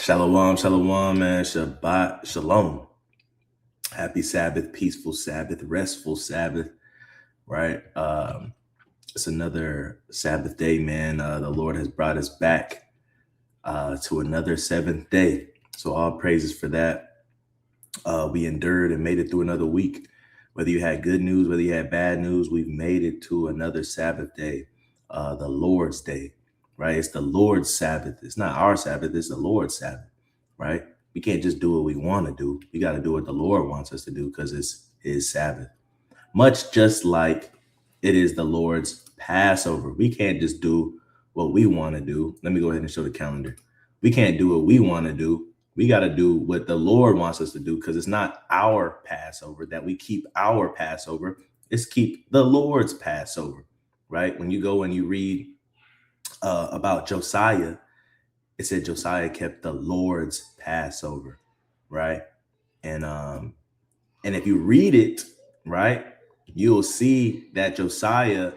Shalom, shalom, man. Shabbat, shalom. Happy Sabbath, peaceful Sabbath, restful Sabbath, right? It's another Sabbath day, man. The Lord has brought us back to another seventh day. So all praises for that. We endured and made it through another week. Whether you had good news, whether you had bad news, we've made it to another Sabbath day, the Lord's day, right? It's the Lord's Sabbath. It's not our Sabbath, it's the Lord's Sabbath, right? We can't just do what we want to do. We got to do what the Lord wants us to do because it's His Sabbath. Much just like it is the Lord's Passover. We can't just do what we want to do. Let me go ahead and show the calendar. We can't do what we want to do. We got to do what the Lord wants us to do because it's not our Passover that we keep our Passover. It's keep the Lord's Passover, right? When you go and you read about Josiah, it said Josiah kept the Lord's Passover, right? And if you read it, right, you'll see that Josiah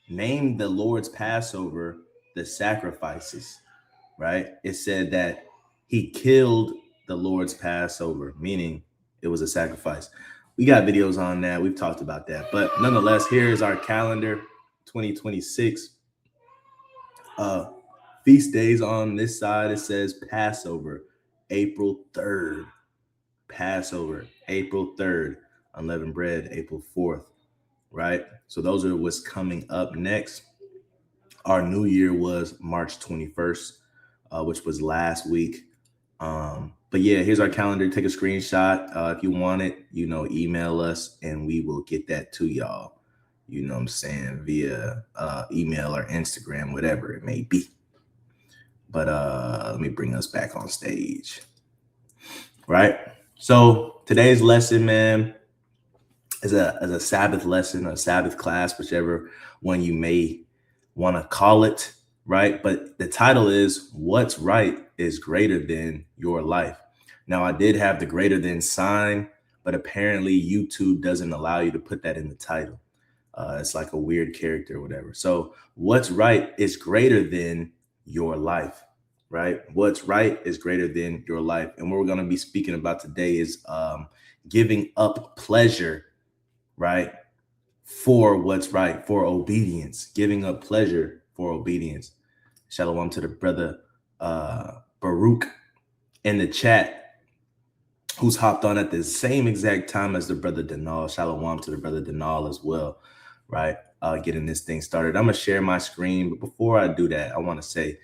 named the Lord's Passover the sacrifices, right? It said that he killed the Lord's Passover, meaning it was a sacrifice. We got videos on that. We've talked about that. But nonetheless, here's our calendar, 2026. Feast days on this side, it says Passover, April 3rd. Passover, April 3rd. Unleavened bread, April 4th, right? So those are what's coming up next. Our new year was March 21st, which was last week. But yeah, here's our calendar. Take a screenshot. If you want it, email us and we will get that to y'all. You know what I'm saying? Via email or Instagram, whatever it may be. But let me bring us back on stage. Right? So today's lesson, man, is a Sabbath lesson, a Sabbath class, whichever one you may want to call it, right? But the title is What's Right is Greater Than Your Life. Now, I did have the greater than sign, but apparently YouTube doesn't allow you to put that in the title. It's like a weird character or whatever. So what's right is greater than your life, right? What's right is greater than your life. And what we're going to be speaking about today is giving up pleasure, right? For what's right, for obedience, giving up pleasure for obedience. Shalom to the brother Baruch in the chat, who's hopped on at the same exact time as the brother Denal. Shalom to the brother Denal as well, right? Getting this thing started. I'm going to share my screen. But before I do that, I want to say,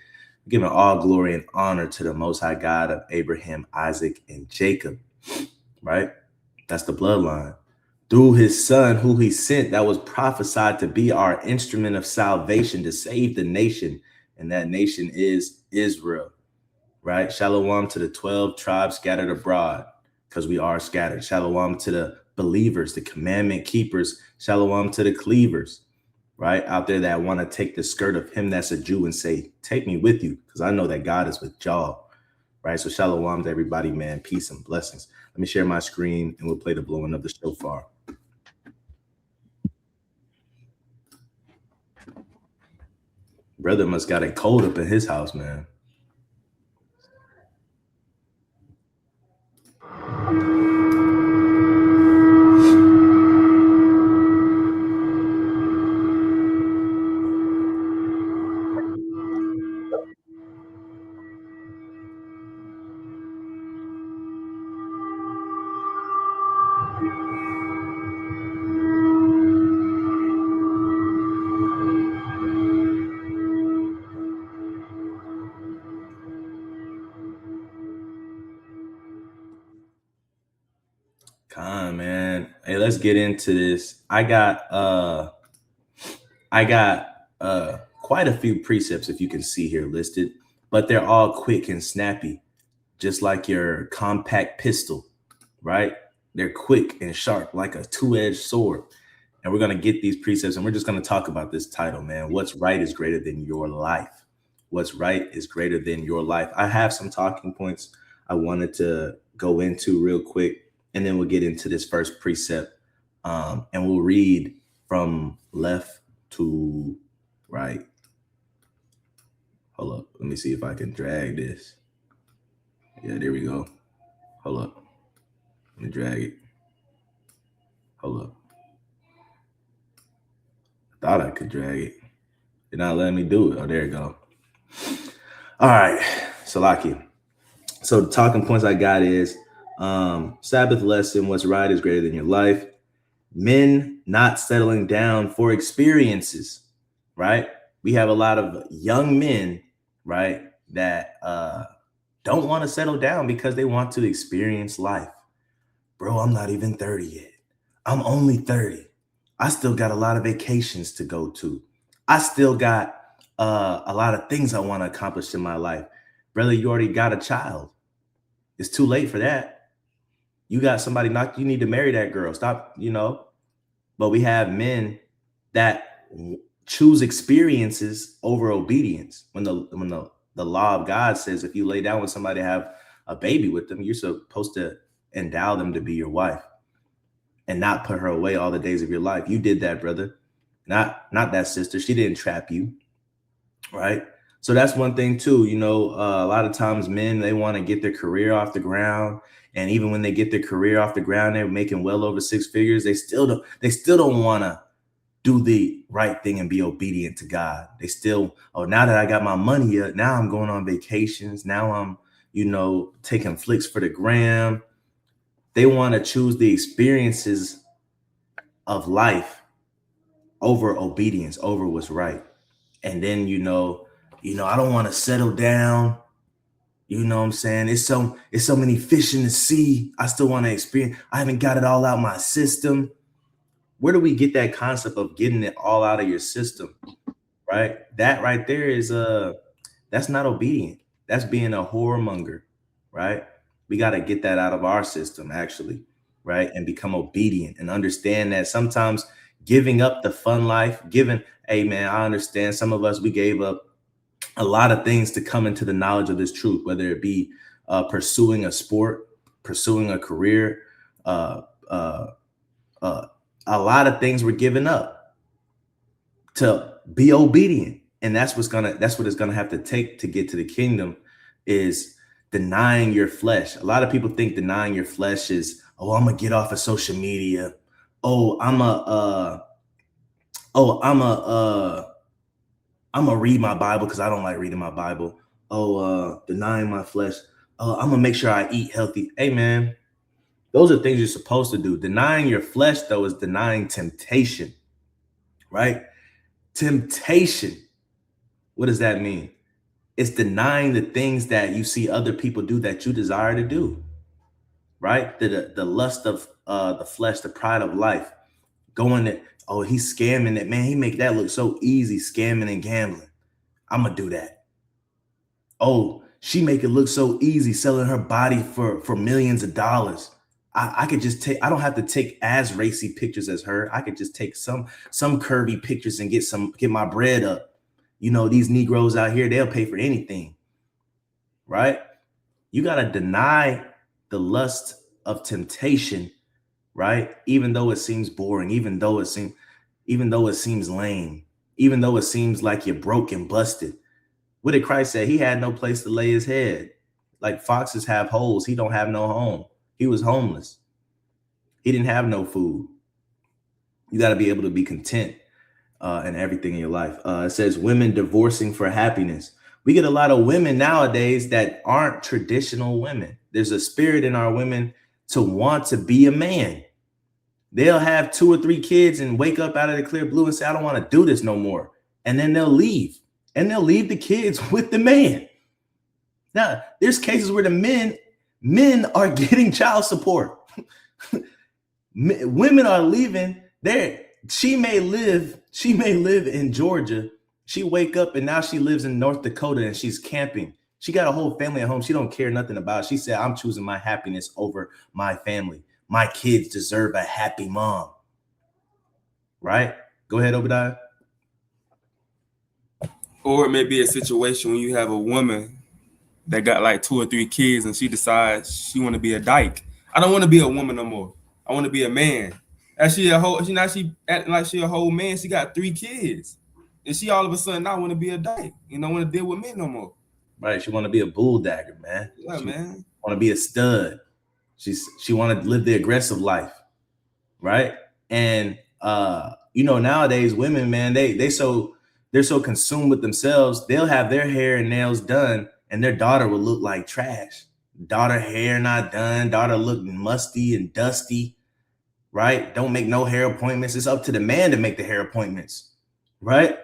giving all glory and honor to the Most High God of Abraham, Isaac, and Jacob, right? That's the bloodline. Through his son, who he sent, that was prophesied to be our instrument of salvation to save the nation. And that nation is Israel, right? Shalom to the 12 tribes scattered abroad, because we are scattered. Shalom to the believers, the commandment keepers. Shalom to the cleavers, right? Out there that want to take the skirt of him that's a Jew and say, take me with you, because I know that God is with y'all, right? So shalom to everybody, man. Peace and blessings. Let me share my screen and we'll play the blowing of the shofar. Brother must got a cold up in his house, man. Con, man. Hey, let's get into this. I got quite a few precepts, if you can see here listed, but they're all quick and snappy, just like your compact pistol, right? They're quick and sharp, like a two-edged sword. And we're going to get these precepts and we're just going to talk about this title, man. What's right is greater than your life. What's right is greater than your life. I have some talking points I wanted to go into real quick, and then we'll get into this first precept, and we'll read from left to right. Hold up. Let me see if I can drag this. Yeah, there we go. Hold up. Let me drag it. Hold up. Thought I could drag it. They're not letting me do it. Oh, there you go. All right. Salaki. So the talking points I got is Sabbath lesson, what's right is greater than your life. Men not settling down for experiences, right? We have a lot of young men, right, that don't want to settle down because they want to experience life. Bro, I'm not even 30 yet. I'm only 30. I still got a lot of vacations to go to. I still got a lot of things I want to accomplish in my life. Brother, you already got a child. It's too late for that. You got somebody knocked, you need to marry that girl. Stop, But we have men that choose experiences over obedience. When the law of God says if you lay down with somebody to have a baby with them, you're supposed to endow them to be your wife and not put her away all the days of your life. You did that, brother. Not that sister. She didn't trap you, right? So that's one thing too. A lot of times men, they want to get their career off the ground, and even when they get their career off the ground, they're making well over 6 figures. They still don't want to do the right thing and be obedient to God. They still, now that I got my money up, now I'm going on vacations. Now I'm, taking flicks for the gram. They want to choose the experiences of life over obedience, over what's right. And then, I don't want to settle down. You know what I'm saying? It's so many fish in the sea. I still want to experience. I haven't got it all out my system. Where do we get that concept of getting it all out of your system? Right? That right there is that's not obedient. That's being a whoremonger, right? We got to get that out of our system, actually, right? And become obedient and understand that sometimes giving up the fun life, hey man, I understand some of us, we gave up a lot of things to come into the knowledge of this truth, whether it be pursuing a sport, pursuing a career, uh, uh, a lot of things were given up to be obedient. And that's what it's gonna have to take to get to the kingdom, is denying your flesh. A lot of people think denying your flesh is, I'm gonna get off of social media. I'm gonna read my Bible because I don't like reading my Bible. Denying my flesh. I'm gonna make sure I eat healthy. Hey man, those are things you're supposed to do. Denying your flesh, though, is denying temptation, right? Temptation. What does that mean? It's denying the things that you see other people do that you desire to do, right? The lust of the flesh, the pride of life. Going to, he's scamming it, man. He make that look so easy, scamming and gambling. I'm gonna do that. She make it look so easy, selling her body for millions of dollars. I could just I don't have to take as racy pictures as her. I could just take some curvy pictures and get my bread up. These Negroes out here, they'll pay for anything, right? You got to deny the lust of temptation, right? Even though it seems boring, even though it seems lame, even though it seems like you're broke and busted. What did Christ say? He had no place to lay his head. Like foxes have holes. He don't have no home. He was homeless. He didn't have no food. You got to be able to be content in everything in your life. It says women divorcing for happiness. We get a lot of women nowadays that aren't traditional women. There's a spirit in our women to want to be a man. They'll have 2 or 3 kids and wake up out of the clear blue and say, I don't want to do this no more. And then they'll leave. And they'll leave the kids with the man. Now, there's cases where the men are getting child support. Women are leaving there. She may live in Georgia. She wake up and now she lives in North Dakota and she's camping. She got a whole family at home. She don't care nothing about it. She said, I'm choosing my happiness over my family. My kids deserve a happy mom. Right? Go ahead, Obadiah. Or it may be a situation when you have a woman that got like 2 or 3 kids and she decides she want to be a dyke. I don't want to be a woman no more. I want to be a man. As she acting like she a whole man. She got 3 kids, and she all of a sudden now want to be a dyke. Want to deal with men no more. Right, she want to be a bulldagger, man. Yeah, man. want to be a stud. She want to live the aggressive life, right? And nowadays women, man, they're so consumed with themselves, they'll have their hair and nails done and their daughter will look like trash. Daughter hair not done, daughter look musty and dusty, right? Don't make no hair appointments. It's up to the man to make the hair appointments, right?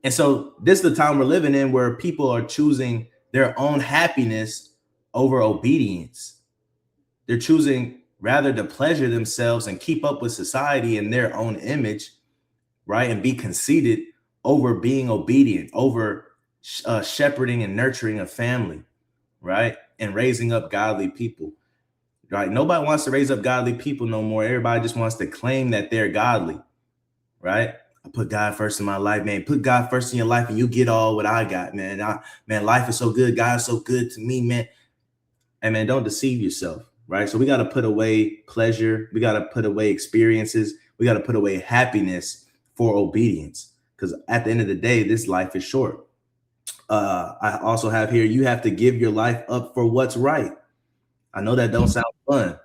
And so this is the time we're living in where people are choosing their own happiness over obedience. They're choosing rather to pleasure themselves and keep up with society in their own image, right? And be conceited over being obedient, over shepherding and nurturing a family, right? And raising up godly people, right? Nobody wants to raise up godly people no more. Everybody just wants to claim that they're godly, right? I put God first in my life, man. Put God first in your life and you get all what I got, man. Man, life is so good. God's so good to me, man. And man, don't deceive yourself, right? So we got to put away pleasure. We got to put away experiences. We got to put away happiness for obedience. Because at the end of the day, this life is short. I also have here, you have to give your life up for what's right. I know that don't sound fun.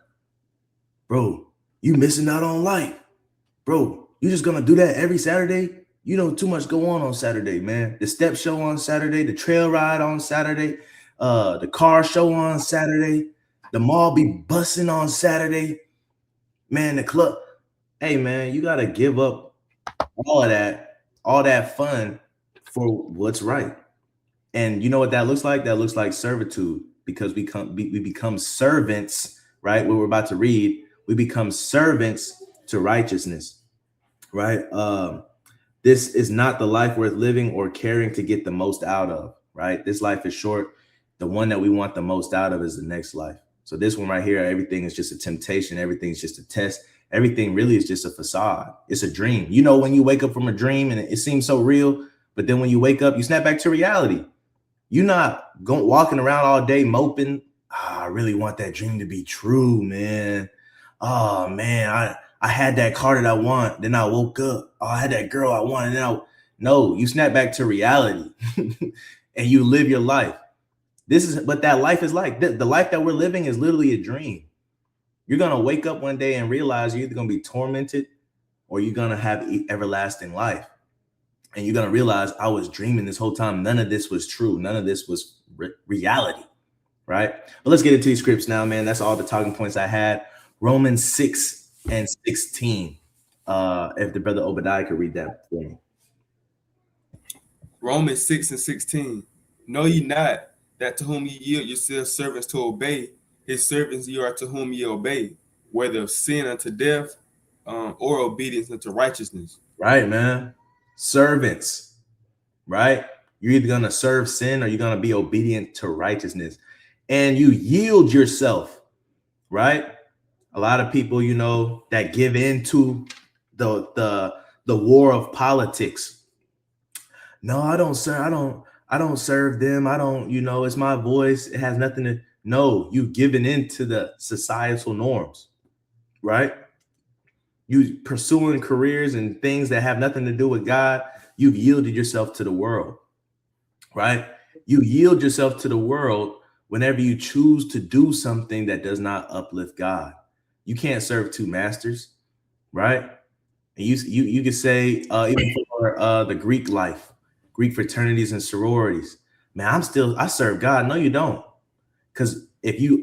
Bro, you missing out on life. Bro, you just gonna do that every Saturday? You know, too much go on Saturday, man. The step show on Saturday, the trail ride on Saturday, the car show on Saturday, the mall be busting on Saturday, man, the club. Hey, man, you gotta give up all that fun for what's right. And you know what that looks like? That looks like servitude, because we become servants, right? What we're about to read, we become servants to righteousness, right? This is not the life worth living or caring to get the most out of, right? This life is short. The one that we want the most out of is the next life. So this one right here, everything is just a temptation. Everything's just a test. Everything really is just a facade. It's a dream. You know, when you wake up from a dream and it seems so real, but then when you wake up, you snap back to reality. You're not walking around all day moping. I really want that dream to be true, man. Oh man, I had that car that I want. Then I woke up. Oh, I had that girl I wanted. No, you snap back to reality and you live your life. This is what that life is like. The life that we're living is literally a dream. You're going to wake up one day and realize you're either going to be tormented or you're going to have everlasting life. And you're going to realize I was dreaming this whole time. None of this was true. None of this was reality, right? But let's get into these scripts now, man. That's all the talking points I had. Romans 6 and 16. If the brother Obadiah could read that for me. Romans 6 and 16. Know ye not that to whom ye yield yourselves servants to obey, his servants ye are to whom ye obey, whether of sin unto death or obedience unto righteousness. Right, man. Servants, right? You're either going to serve sin or you're going to be obedient to righteousness. And you yield yourself, right? A lot of people, you know, that give in to the war of politics. No, I don't serve them. I don't, you know, it's my voice. It has nothing to, no, you've given into the societal norms, right? You pursuing careers and things that have nothing to do with God. You've yielded yourself to the world, right? You yield yourself to the world whenever you choose to do something that does not uplift God. You can't serve two masters, right? And you could say even for the Greek life, Greek fraternities and sororities, man, I serve God. No, you don't, because if you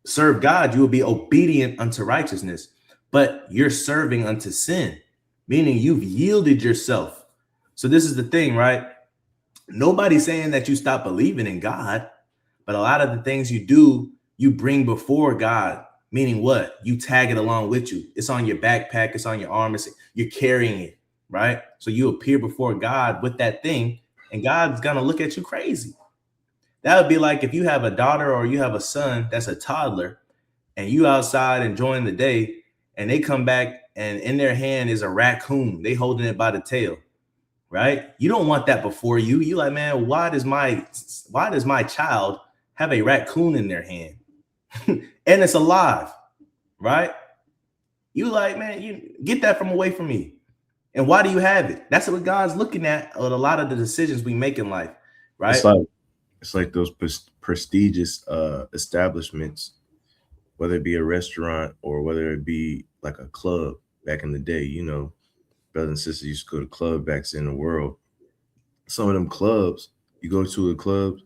serve God, you will be obedient unto righteousness. But you're serving unto sin, meaning you've yielded yourself. So this is the thing, right? Nobody's saying that you stop believing in God, but a lot of the things you do, you bring before God, meaning what? You tag it along with you. It's on your backpack. It's on your arm. You're carrying it, right? So you appear before God with that thing, and God's going to look at you crazy. That would be like if you have a daughter or you have a son that's a toddler, and you outside enjoying the day, and they come back and in their hand is a raccoon. They holding it by the tail, right? You don't want that before you. You like, man, why does my child have a raccoon in their hand? And it's alive, right? You like, man, you get that from away from me. And why do you have it? That's what God's looking at a lot of the decisions we make in life, right? It's like those prestigious establishments, whether it be a restaurant or whether it be like a club back in the day. You know, brothers and sisters used to go to club backs in the world. Some of them clubs, you go to a club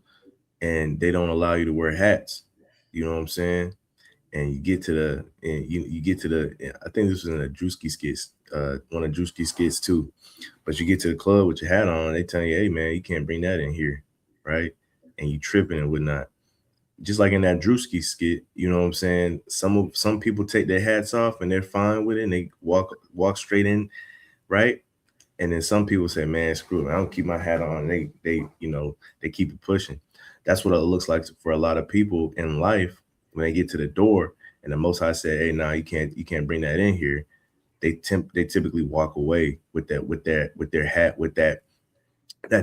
and they don't allow you to wear hats. You know what I'm saying? And you get to the and you get to the I think this was in a Drewski skits, one of Drewski skits too. But you get to the club with your hat on, they tell you, hey man, you can't bring that in here, right? And you tripping and whatnot. Just like in that Drewski skit, you know what I'm saying? Some people take their hats off and they're fine with it and they walk straight in, right? And then some people say, man, screw it, I don't keep my hat on. They keep it pushing. That's what it looks like for a lot of people in life when they get to the door and the Most High say, hey, nah, you can't bring that in here. They typically walk away with their hat, with that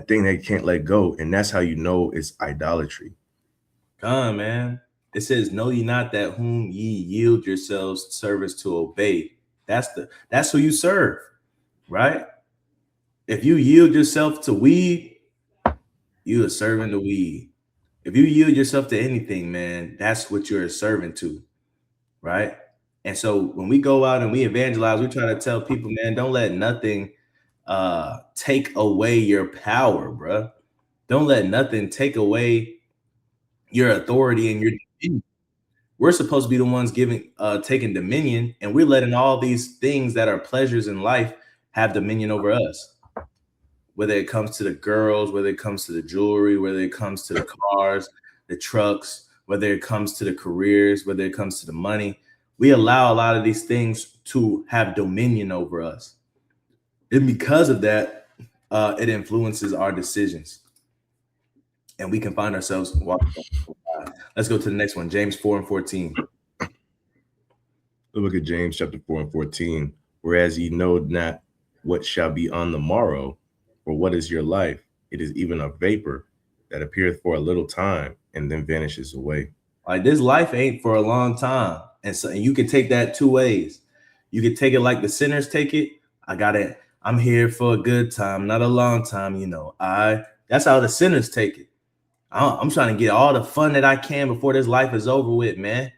thing they can't let go. And that's how you know it's idolatry. Come, man. It says, "Know ye not that whom ye yield yourselves service to obey?" That's who you serve, right? If you yield yourself to weed, you are serving the weed. If you yield yourself to anything, man, that's what you're a servant to, right? And so when we go out and we evangelize, we try to tell people, man, don't let nothing take away your power, bro. Don't let nothing take away your authority and your dominion. We're supposed to be the ones taking dominion, and we're letting all these things that are pleasures in life have dominion over us. Whether it comes to the girls, whether it comes to the jewelry, whether it comes to the cars, the trucks, whether it comes to the careers, whether it comes to the money, we allow a lot of these things to have dominion over us. And because of that, it influences our decisions. And we can find ourselves walking. Let's go to the next one, James 4:14. Look at James chapter 4 and 14. Whereas ye know not what shall be on the morrow, or what is your life? It is even a vapor that appeareth for a little time and then vanishes away. Like, this life ain't for a long time. And you can take that two ways. You can take it like the sinners take it. I'm here for a good time, not a long time, that's how the sinners take it. I'm trying to get all the fun that I can before this life is over with, man.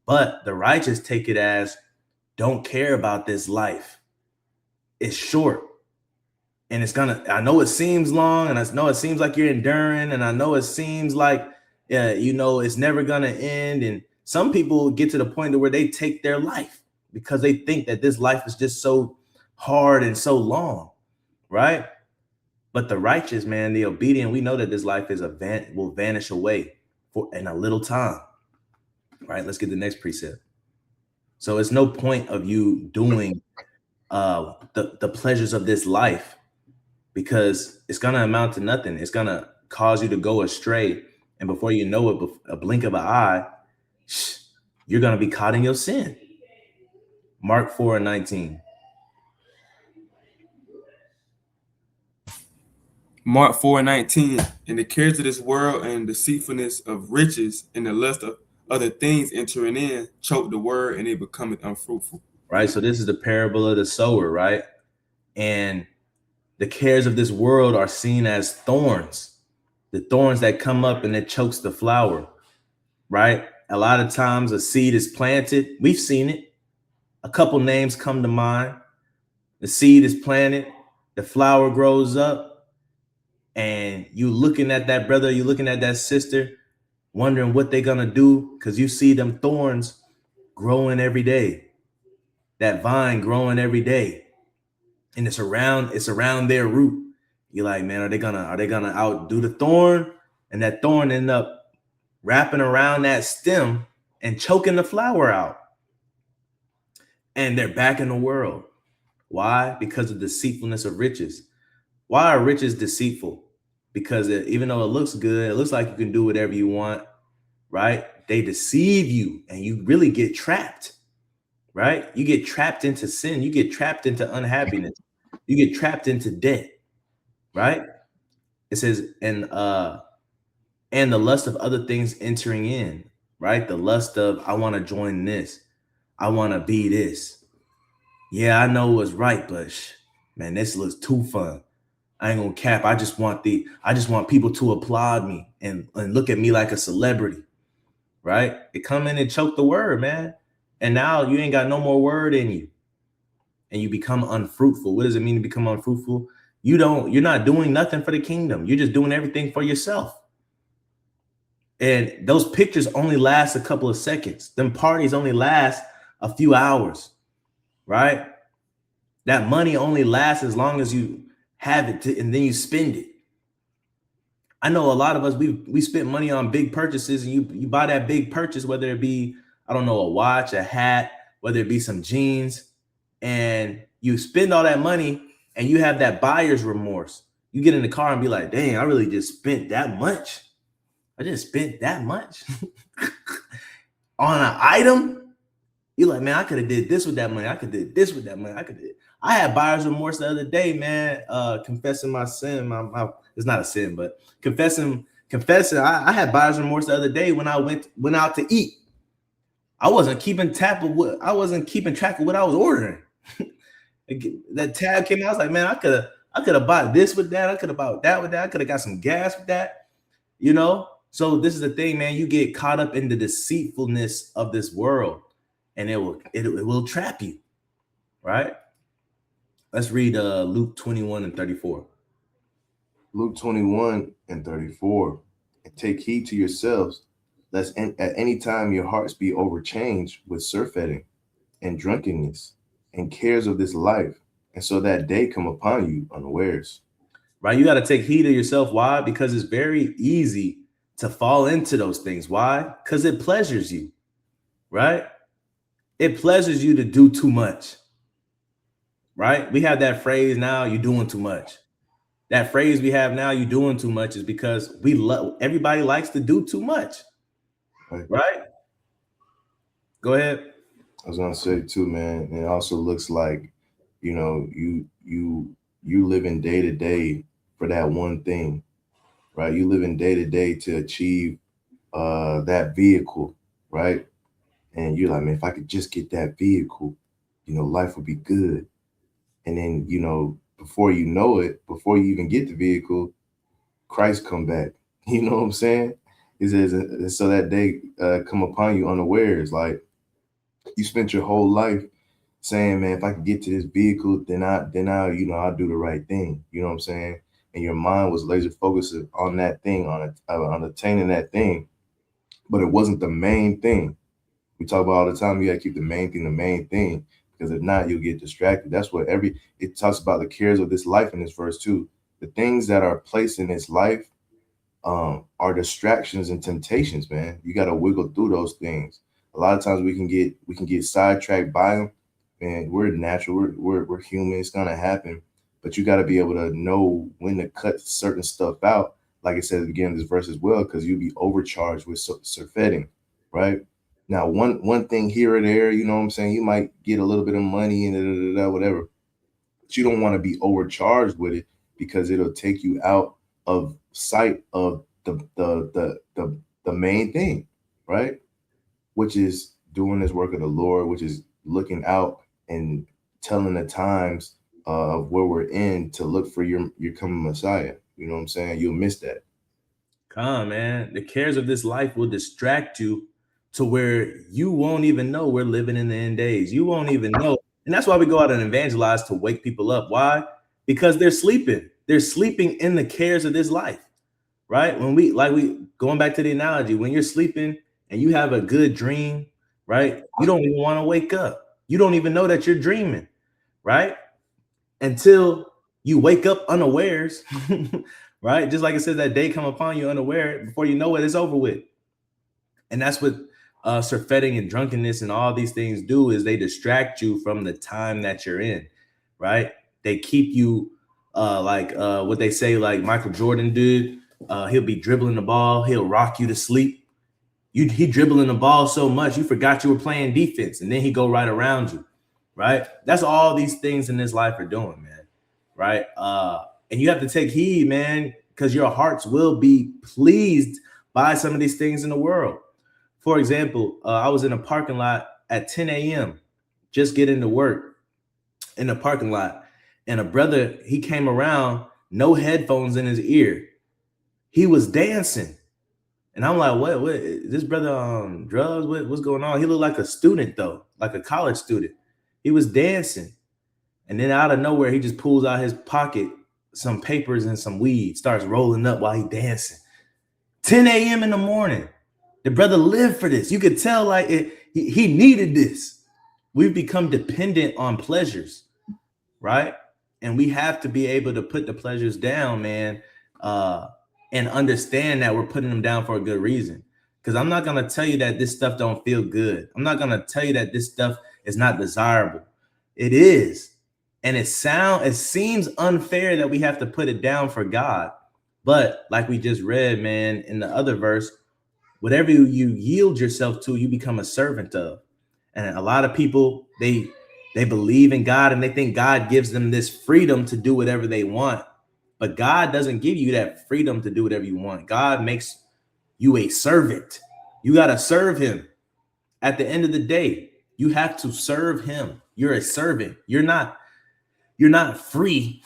But the righteous take it as, don't care about this life. It's short. And I know it seems long, and I know it seems like you're enduring, and I know it seems like, it's never going to end. And some people get to the point where they take their life because they think that this life is just so hard and so long, right? But the righteous, man, the obedient, we know that this life will vanish away in a little time, right? Let's get the next precept. So it's no point of you doing the pleasures of this life, because it's going to amount to nothing. It's going to cause you to go astray. And before you know it, a blink of an eye, you're going to be caught in your sin. Mark 4:19. Mark 4:19, and the cares of this world and deceitfulness of riches and the lust of other things entering in choke the word, and it becometh unfruitful. Right. So this is the parable of the sower, right? And the cares of this world are seen as thorns, the thorns that come up and it chokes the flower, right? A lot of times a seed is planted. We've seen it. A couple names come to mind. The seed is planted, the flower grows up, and you looking at that brother, you looking at that sister, wondering what they're gonna do, because you see them thorns growing every day, that vine growing every day, and it's around their root. You're like, man, are they gonna outdo the thorn? And that thorn end up wrapping around that stem and choking the flower out. And they're back in the world. Why? Because of the deceitfulness of riches. Why are riches deceitful? Because even though it looks good, it looks like you can do whatever you want, right? They deceive you and you really get trapped, right? You get trapped into sin. You get trapped into unhappiness. You get trapped into debt, right? It says, and the lust of other things entering in, right? The lust of, I want to join this. I want to be this. Yeah, I know what's right, but man, this looks too fun. I ain't gonna cap. I just want people to applaud me and look at me like a celebrity, right? It come in and choke the word, man. And now you ain't got no more word in you. And you become unfruitful. What does it mean to become unfruitful? You're not doing nothing for the kingdom. You're just doing everything for yourself. And those pictures only last a couple of seconds. Them parties only last a few hours, right? That money only lasts as long as you have it and then you spend it. I know a lot of us, we spent money on big purchases, and you buy that big purchase, whether it be, I don't know, a watch, a hat, whether it be some jeans, and you spend all that money and you have that buyer's remorse. You get in the car and be like, dang, I really just spent that much. I just spent that much on an item. You're like, man, I could have did this with that money. I could did this with that money. I had buyer's remorse the other day, man. Confessing my sin. It's not a sin, but confessing. I had buyer's remorse the other day when I went out to eat. I wasn't keeping track of what I was ordering. That tab came out. I was like, man, I could have bought this with that. I could have bought that with that. I could have got some gas with that. You know. So this is the thing, man. You get caught up in the deceitfulness of this world, and it will trap you, right? Let's read Luke 21 and 34. Luke 21 and 34. And take heed to yourselves, lest at any time your hearts be overchanged with surfeiting and drunkenness and cares of this life, and so that day come upon you unawares. Right? You got to take heed of yourself. Why? Because it's very easy to fall into those things. Why? Because it pleasures you, right? It pleasures you to do too much, right? We have that phrase now, you're doing too much. That phrase we have now, you're doing too much, is because everybody likes to do too much, right? Go ahead. I was gonna say too, man. It also looks like, you living day to day for that one thing, right? You living day to day to achieve that vehicle, right? And you're like, man, if I could just get that vehicle, life would be good. And then, before you know it, before you even get the vehicle, Christ come back. You know what I'm saying? He says, so that day come upon you unawares. Like, you spent your whole life saying, man, if I could get to this vehicle, then I'll do the right thing. You know what I'm saying? And your mind was laser focused on that thing, on attaining that thing, but it wasn't the main thing. We talk about all the time, you gotta keep the main thing, because if not, you'll get distracted. That's what it talks about, the cares of this life in this verse too. The things that are placed in this life are distractions and temptations, man. You got to wiggle through those things. A lot of times we can get sidetracked by them, and we're natural. We're human. It's gonna happen, but you got to be able to know when to cut certain stuff out. Like it says again in this verse as well, because you'll be overcharged with surfeiting, right? Now, one thing here or there, you know what I'm saying? You might get a little bit of money and whatever, but you don't want to be overcharged with it, because it'll take you out of sight of the main thing, right? Which is doing this work of the Lord, which is looking out and telling the times of where we're in to look for your coming Messiah. You know what I'm saying? You'll miss that. Come on, man. The cares of this life will distract you to where you won't even know we're living in the end days. You won't even know. And that's why we go out and evangelize, to wake people up. Why? Because they're sleeping. They're sleeping in the cares of this life, right? Going back to the analogy, when you're sleeping and you have a good dream, right? You don't even want to wake up. You don't even know that you're dreaming, right? Until you wake up unawares, right? Just like it says, that day come upon you unaware. Before you know it, it's over with. And that's what surfeiting and drunkenness and all these things do, is they distract you from the time that you're in, right? They keep you what they say, like Michael Jordan did. He'll be dribbling the ball. He'll rock you to sleep. He dribbling the ball so much, you forgot you were playing defense, and then he go right around you, right? That's all these things in this life are doing, man, right? And you have to take heed, man, because your hearts will be pleased by some of these things in the world. For example, I was in a parking lot at 10 a.m., just getting to work in the parking lot, and a brother, he came around no headphones in his ear. He was dancing. And I'm like, what this brother on drugs? What's going on? He looked like a student though, like a college student. He was dancing. And then out of nowhere, he just pulls out his pocket some papers and some weed, starts rolling up while he dancing. 10 a.m. in the morning. The brother lived for this. You could tell like he needed this. We've become dependent on pleasures, right? And we have to be able to put the pleasures down, man, and understand that we're putting them down for a good reason. Because I'm not going to tell you that this stuff don't feel good. I'm not going to tell you that this stuff is not desirable. It is. And it seems unfair that we have to put it down for God. But like we just read, man, in the other verse, whatever you yield yourself to, you become a servant of. And a lot of people, they believe in God and they think God gives them this freedom to do whatever they want. But God doesn't give you that freedom to do whatever you want. God makes you a servant. You got to serve him. At the end of the day, you have to serve him. You're a servant. You're not free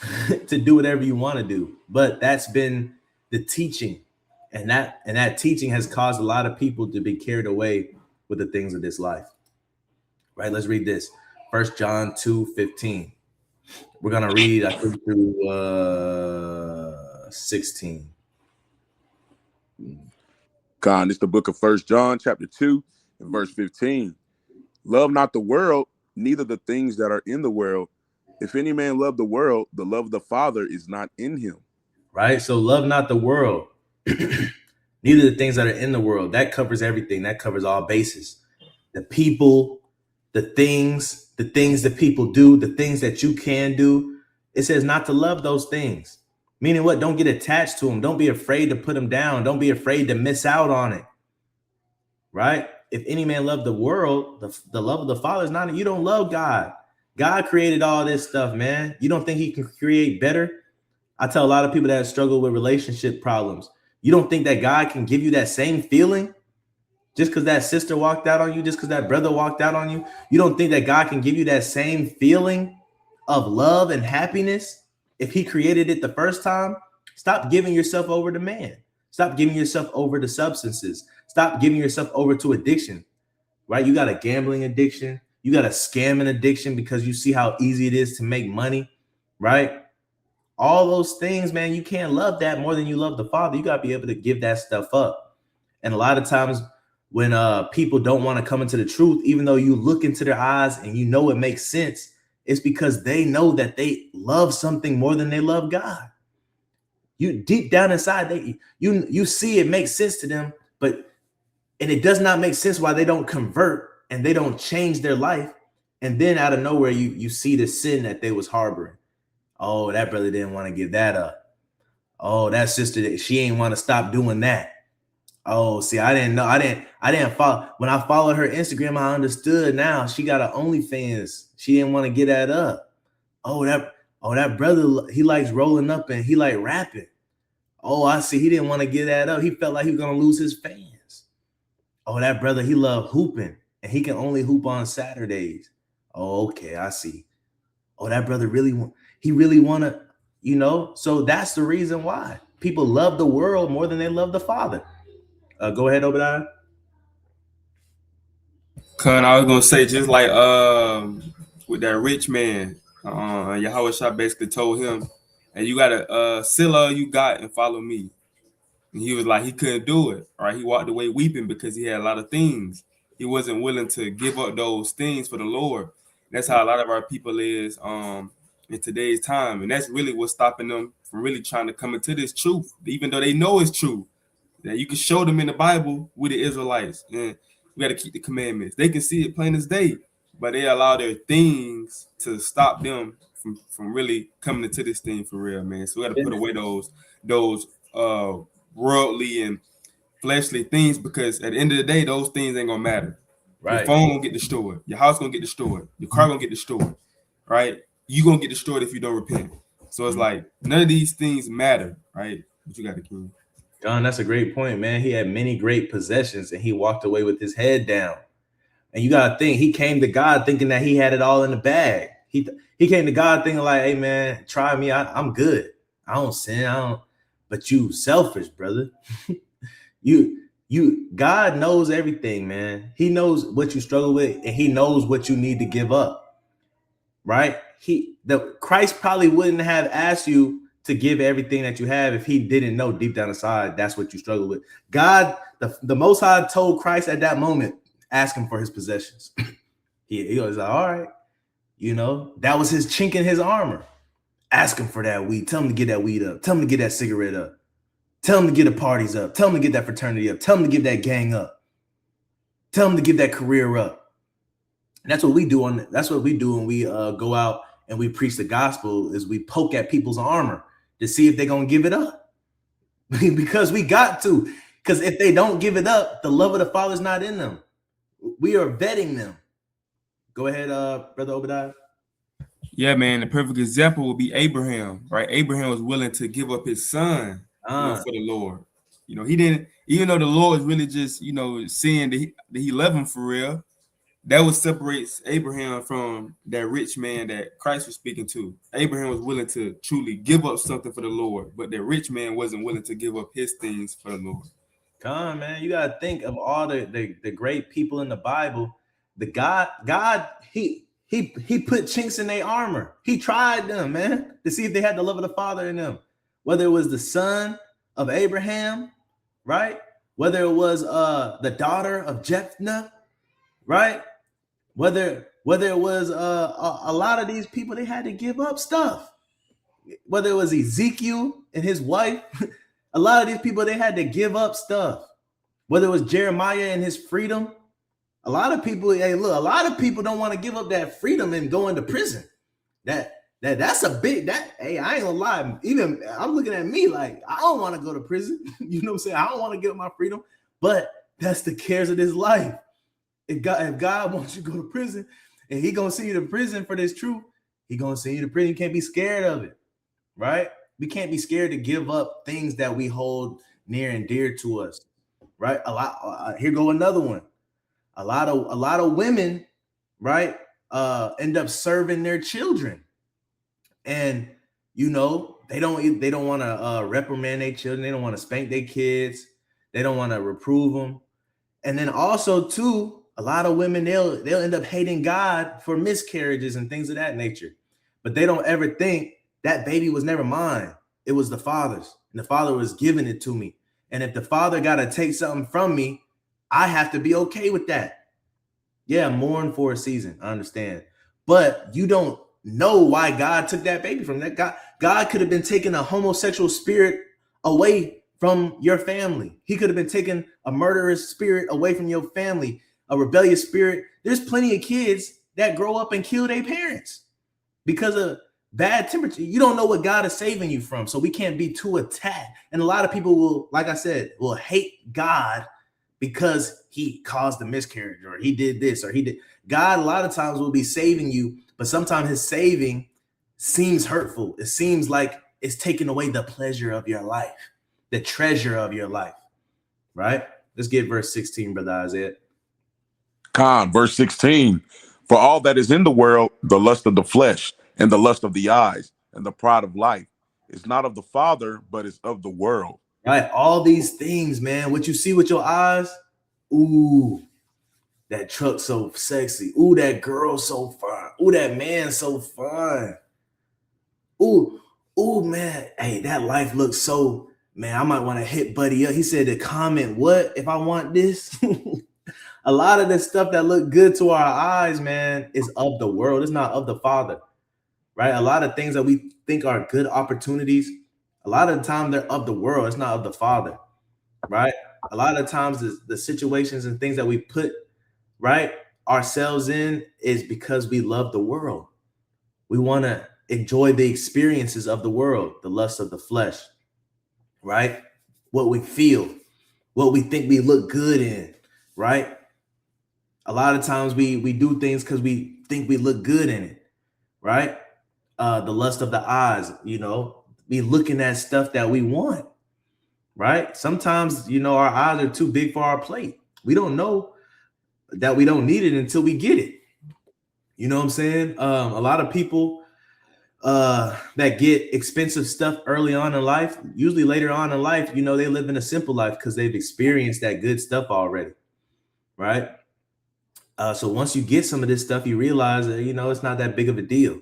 to do whatever you want to do. But that's been the teaching. And that teaching has caused a lot of people to be carried away with the things of this life. Right? Let's read this. 1 John 2:15. We're going to read, I think, through 16. God, it's the book of 1 John, chapter 2, and verse 15. Love not the world, neither the things that are in the world. If any man love the world, the love of the Father is not in him. Right? So love not the world, neither the things that are in the world. That covers everything. That covers all bases. The people, the things that people do, the things that you can do. It says not to love those things. Meaning what? Don't get attached to them. Don't be afraid to put them down. Don't be afraid to miss out on it. Right? If any man love the world, the love of the Father is not. You don't love God. God created all this stuff, man. You don't think he can create better? I tell a lot of people that struggle with relationship problems. You don't think that God can give you that same feeling? Just because that sister walked out on you, just because that brother walked out on you, you don't think that God can give you that same feeling of love and happiness if he created it the first time? Stop giving yourself over to man. Stop giving yourself over to substances. Stop giving yourself over to addiction, right? You got a gambling addiction. You got a scamming addiction because you see how easy it is to make money, right? All those things, man, you can't love that more than you love the Father. You got to be able to give that stuff up. And a lot of times when people don't want to come into the truth, even though you look into their eyes and you know it makes sense, it's because they know that they love something more than they love God. You deep down inside, you see it makes sense to them, and it does not make sense why they don't convert and they don't change their life. And then out of nowhere, you see the sin that they was harboring. Oh, that brother didn't want to give that up. Oh, that sister, she ain't want to stop doing that. Oh, see, I didn't know. I didn't follow. When I followed her Instagram, I understood now. She got an OnlyFans. She didn't want to get that up. Oh, that brother, he likes rolling up and he like rapping. Oh, I see. He didn't want to get that up. He felt like he was going to lose his fans. Oh, that brother, he loved hooping and he can only hoop on Saturdays. Oh, okay, I see. Oh, that brother really want to, so that's the reason why people love the world more than they love the Father. Go ahead, Obadiah. I was gonna say, just like with that rich man, Yahweh Shah basically told him, and you gotta sell all you got and follow me. And he was like, he couldn't do it. Right? He walked away weeping because he had a lot of things. He wasn't willing to give up those things for the Lord. That's how a lot of our people is in today's time. And that's really what's stopping them from really trying to come into this truth, even though they know it's true. That you can show them in the Bible with the Israelites. And we got to keep the commandments. They can see it plain as day, but they allow their things to stop them from really coming into this thing for real, man. So we got to put away those worldly and fleshly things, because at the end of the day, those things ain't gonna matter. Right. Your phone gonna get destroyed. Your house gonna get destroyed. Your car gonna get destroyed. Right? You gonna get destroyed if you don't repent. So it's like none of these things matter, right? But you got to kill. John, that's a great point, man. He had many great possessions and he walked away with his head down. And you got to think, he came to God thinking that he had it all in the bag. He came to God thinking like, hey, man, try me. I'm good. I don't sin. I don't. But you selfish, brother. God knows everything, man. He knows what you struggle with, and he knows what you need to give up. Right? Christ probably wouldn't have asked you to give everything that you have if he didn't know deep down inside that's what you struggle with. God, the Most High told Christ at that moment, ask him for his possessions. he was like, all right, that was his chink in his armor. Ask him for that weed. Tell him to get that weed up. Tell him to get that cigarette up. Tell him to get the parties up. Tell him to get that fraternity up. Tell him to get that gang up. Tell him to get that career up. And that's what we do when we go out and we preach the gospel, is we poke at people's armor to see if they're going to give it up. Because we got to. Because if they don't give it up, the love of the Father's not in them. We are vetting them. Go ahead, Brother Obadiah. Yeah, man. The perfect example would be Abraham, right? Abraham was willing to give up his son for the Lord. He didn't, even though the Lord was really just, seeing that he loved him for real. That what separates Abraham from that rich man that Christ was speaking to. Abraham was willing to truly give up something for the Lord, but that rich man wasn't willing to give up his things for the Lord. Come on, man. You got to think of all the great people in the Bible. The God, he put chinks in their armor. He tried them, man, to see if they had the love of the Father in them. Whether it was the son of Abraham, right? Whether it was the daughter of Jephthah, right? Whether it was a lot of these people, they had to give up stuff. Whether it was Ezekiel and his wife, a lot of these people, they had to give up stuff. Whether it was Jeremiah and his freedom, a lot of people don't want to give up that freedom and go into prison. That's a big, hey, I ain't gonna lie. Even I'm looking at me like, I don't want to go to prison. You know what I'm saying? I don't want to give up my freedom, but that's the cares of this life. If God wants you to go to prison and he gonna send you to prison for this truth, he gonna send you to prison. You can't be scared of it, right? We can't be scared to give up things that we hold near and dear to us, right? Here go another one. A lot of women, right, end up serving their children, and they don't want to reprimand their children. They don't want to spank their kids. They don't want to reprove them. And then also too, a lot of women, they'll end up hating God for miscarriages and things of that nature. But they don't ever think that baby was never mine. It was the Father's, and the Father was giving it to me. And if the Father got to take something from me, I have to be okay with that. Yeah, mourn for a season. I understand. But you don't know why God took that baby from that. God could have been taking a homosexual spirit away from your family. He could have been taking a murderous spirit away from your family, a rebellious spirit. There's plenty of kids that grow up and kill their parents because of bad temperature. You don't know what God is saving you from. So we can't be too attached. And a lot of people will, like I said, will hate God because he caused the miscarriage, or he did this, or he did. God a lot of times will be saving you, but sometimes his saving seems hurtful. It seems like it's taking away the pleasure of your life, the treasure of your life, right? Let's get verse 16, Brother Isaiah. Verse 16. For all that is in the world, the lust of the flesh and the lust of the eyes and the pride of life is not of the Father, but is of the world. Right? All these things, man, what you see with your eyes, ooh, that truck so sexy. Ooh, that girl so fine. Ooh, that man so fine. Ooh, man. Hey, that life looks so, man, I might want to hit Buddy up. He said to comment, what if I want this? A lot of the stuff that look good to our eyes, man, is of the world. It's not of the Father, right? A lot of things that we think are good opportunities, a lot of the time they're of the world. It's not of the Father, right? A lot of times the situations and things that we put, right, ourselves in is because we love the world. We want to enjoy the experiences of the world, the lust of the flesh, right? What we feel, what we think we look good in, right? A lot of times we do things because we think we look good in it, right? The lust of the eyes, be looking at stuff that we want, right? Sometimes, our eyes are too big for our plate. We don't know that we don't need it until we get it. You know what I'm saying? A lot of people, that get expensive stuff early on in life, usually later on in life, you know, they live in a simple life because they've experienced that good stuff already, right? So once you get some of this stuff, you realize that, you know, it's not that big of a deal.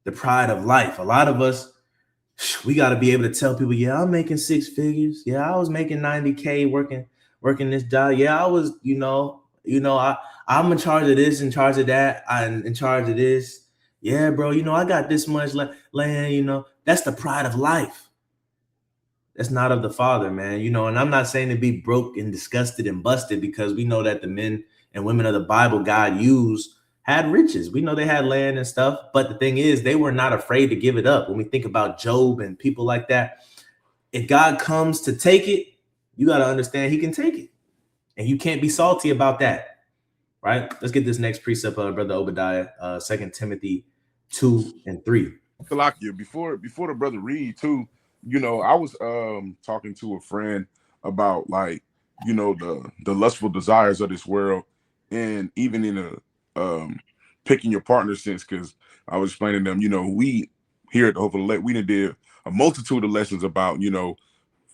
The pride of life. A lot of us, we got to be able to tell people, yeah, I'm making 6 figures. Yeah, I was making 90K working this job. Yeah, I was, I'm in charge of this, in charge of that, I'm in charge of this. Yeah, bro, you know, I got this much land, you know. That's the pride of life. That's not of the Father, man. You know, and I'm not saying to be broke and disgusted and busted, because we know that the men and women of the Bible God used had riches. We know they had land and stuff, but the thing is, they were not afraid to give it up. When we think about Job and people like that, if God comes to take it, you got to understand he can take it, and you can't be salty about that, right? Let's get this next precept, Brother Obadiah, 2 Timothy 2:3. Salakia, before the brother read too, you know, I was talking to a friend about, like, you know, the lustful desires of this world, and even in a picking your partner sense, because I was explaining to them, you know, we here at the Hope of the Elect, we did a multitude of lessons about, you know,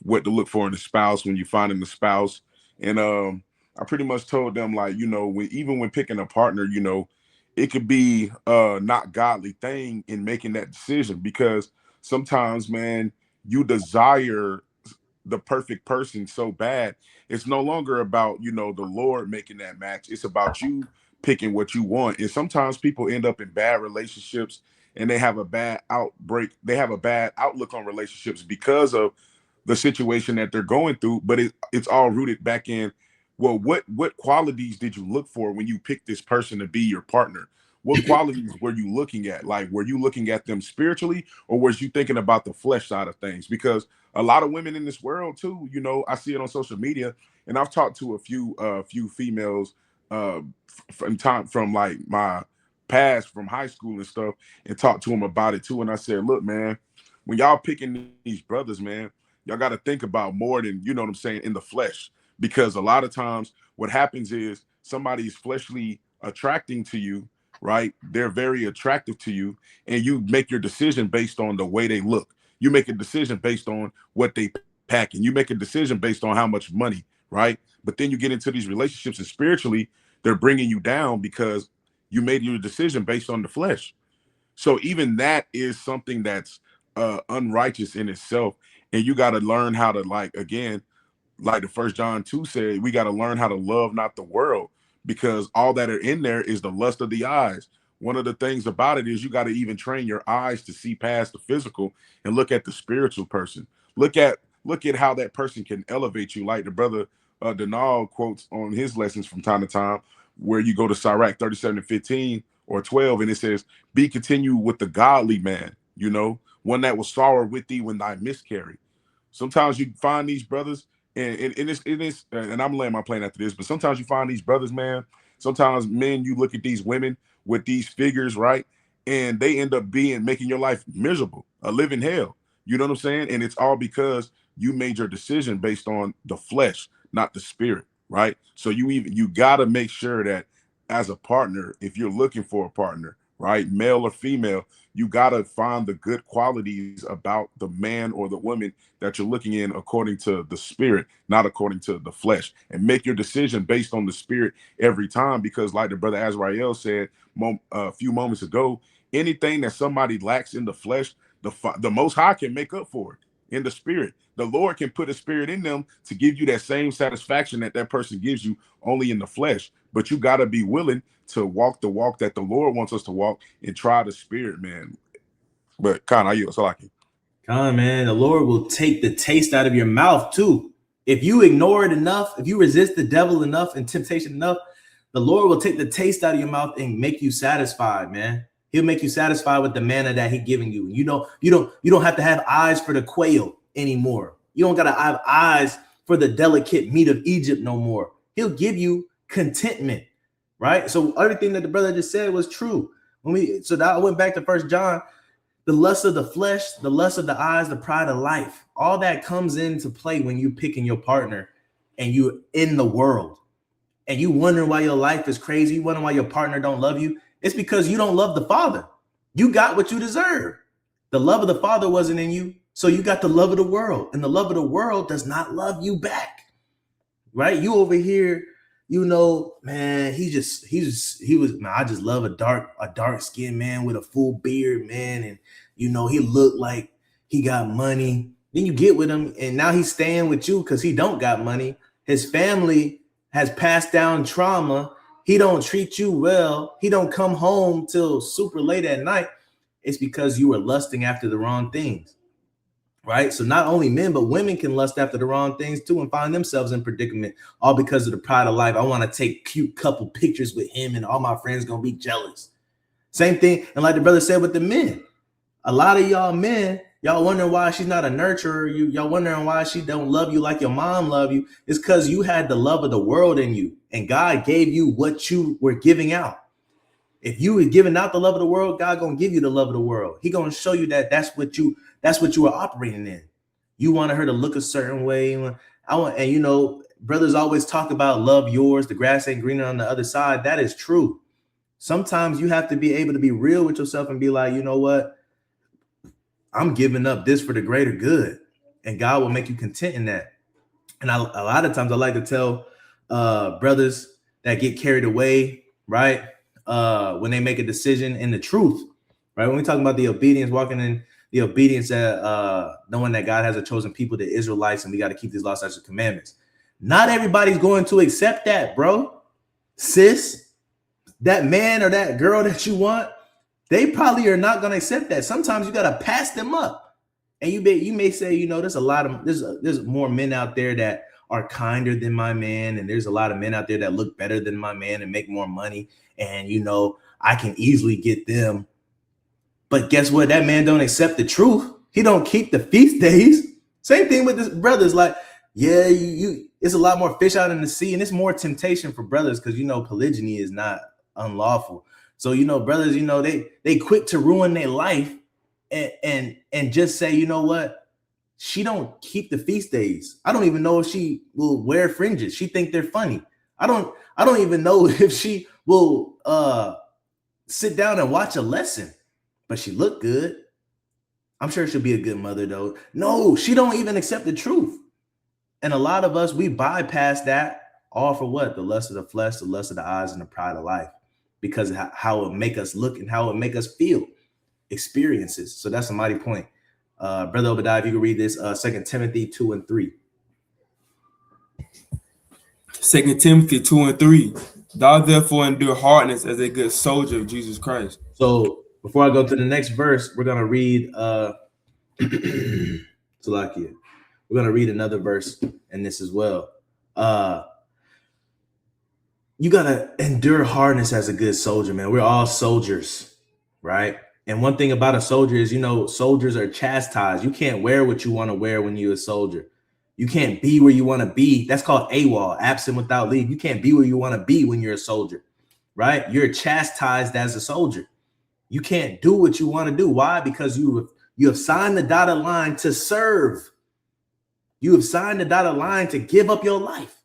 what to look for in a spouse when you find in a spouse. And I pretty much told them, like, you know, even when picking a partner, you know, it could be not godly thing in making that decision, because sometimes, man, you desire the perfect person so bad. It's no longer about, you know, the Lord making that match. It's about you picking what you want. And sometimes people end up in bad relationships, and they have a bad outlook on relationships because of the situation that they're going through. But it's all rooted back in, well, what qualities did you look for when you picked this person to be your partner? What qualities were you looking at? Like, were you looking at them spiritually, or was you thinking about the flesh side of things? Because a lot of women in this world too, you know, I see it on social media, and I've talked to a few females from like my past, from high school and stuff, and talked to them about it too. And I said, look, man, when y'all picking these brothers, man, y'all got to think about more than, you know what I'm saying, in the flesh. Because a lot of times what happens is somebody's fleshly attracting to you, right? They're very attractive to you, and you make your decision based on the way they look. You make a decision based on what they pack, and you make a decision based on how much money, right? But then you get into these relationships, and spiritually they're bringing you down because you made your decision based on the flesh. So even that is something that's unrighteous in itself. And you got to learn how to, like, again, like the First John 2 said, we got to learn how to love not the world, because all that are in there is the lust of the eyes. One of the things about it is you got to even train your eyes to see past the physical and look at the spiritual person. Look at how that person can elevate you, like the brother Denal quotes on his lessons from time to time, where you go to Sirach 37:15 or 12, and it says, be continued with the godly man, you know, one that will sorrow with thee when thy miscarry. Sometimes you find these brothers, and I'm laying my plane after this, but sometimes you find these brothers, man. Sometimes men, you look at these women with these figures, right? And they end up making your life miserable, a living hell. You know what I'm saying? And it's all because you made your decision based on the flesh, not the spirit, right? So you gotta make sure that as a partner, if you're looking for a partner, right, male or female, you gotta find the good qualities about the man or the woman that you're looking in according to the spirit, not according to the flesh, and make your decision based on the spirit every time. Because like the brother Azrael said a few moments ago, anything that somebody lacks in the flesh, the Most High can make up for it in the spirit. The Lord can put a spirit in them to give you that same satisfaction that person gives you only in the flesh. But you got to be willing to walk the walk that the Lord wants us to walk and try the spirit, man. But Khan, are you so like it? Come, man, the Lord will take the taste out of your mouth too. If you ignore it enough, if you resist the devil enough and temptation enough, the Lord will take the taste out of your mouth and make you satisfied, man. He'll make you satisfied with the manna that He's giving you. You don't have to have eyes for the quail anymore. You don't gotta have eyes for the delicate meat of Egypt no more. He'll give you contentment, right? So everything that the brother just said was true. So that I went back to First John. The lust of the flesh, the lust of the eyes, the pride of life, all that comes into play when you picking your partner and you in the world and you wondering why your life is crazy. You wondering why your partner don't love you. It's because you don't love the Father. You got what you deserve. The love of the Father wasn't in you, so you got the love of the world, and the love of the world does not love you back, right? You over here, you know, man, he was, man, I just love a dark skinned man with a full beard, man, and you know, he looked like he got money. Then you get with him, and now he's staying with you because he don't got money. His family has passed down trauma. He don't treat you well. He don't come home till super late at night. It's because you were lusting after the wrong things, right? So not only men, but women can lust after the wrong things too and find themselves in predicament, all because of the pride of life. I want to take cute couple pictures with him and all my friends going to be jealous. Same thing. And like the brother said with the men, a lot of y'all men, y'all wondering why she's not a nurturer. Y'all wondering why she don't love you like your mom love you. It's because you had the love of the world in you, and God gave you what you were giving out. If you were giving out the love of the world, God gonna give you the love of the world. He gonna show you that that's what you are operating in. You wanted her to look a certain way. And you know, brothers always talk about love yours. The grass ain't greener on the other side. That is true. Sometimes you have to be able to be real with yourself and be like, you know what? I'm giving up this for the greater good, and God will make you content in that. And a lot of times I like to tell brothers that get carried away, right? When they make a decision in the truth, right? When we talk about the obedience, walking in the obedience, knowing that God has a chosen people, the Israelites, and we got to keep these laws, statutes, and commandments. Not everybody's going to accept that, bro. Sis, that man or that girl that you want, they probably are not going to accept that. Sometimes you got to pass them up. And you may say, you know, there's more men out there that are kinder than my man, and there's a lot of men out there that look better than my man and make more money, and you know, I can easily get them. But guess what? That man don't accept the truth. He don't keep the feast days. Same thing with his brothers. Like, yeah, it's a lot more fish out in the sea, and it's more temptation for brothers because you know polygyny is not unlawful. So you know, brothers, you know, they quick to ruin their life and just say, you know what? She don't keep the feast days. I don't even know if she will wear fringes. She think they're funny. I don't even know if she will sit down and watch a lesson, but she look good. I'm sure she'll be a good mother though. No, she don't even accept the truth. And a lot of us, we bypass that all for what? The lust of the flesh, the lust of the eyes, and the pride of life, because of how it make us look and how it make us feel, experiences. So that's a mighty point. Brother Obadiah, if you can read this, 2 Timothy 2 and 3. 2 Timothy 2 and 3. Thou therefore endure hardness as a good soldier of Jesus Christ. So before I go to the next verse, we're going to read Salakia. We're going to read another verse in this as well. You got to endure hardness as a good soldier, man. We're all soldiers, right? And one thing about a soldier is, you know, soldiers are chastised. You can't wear what you want to wear when you're a soldier. You can't be where you want to be. That's called AWOL, absent without leave. You can't be where you want to be when you're a soldier, right? You're chastised as a soldier. You can't do what you want to do. Why? Because you have signed the dotted line to serve. You have signed the dotted line to give up your life.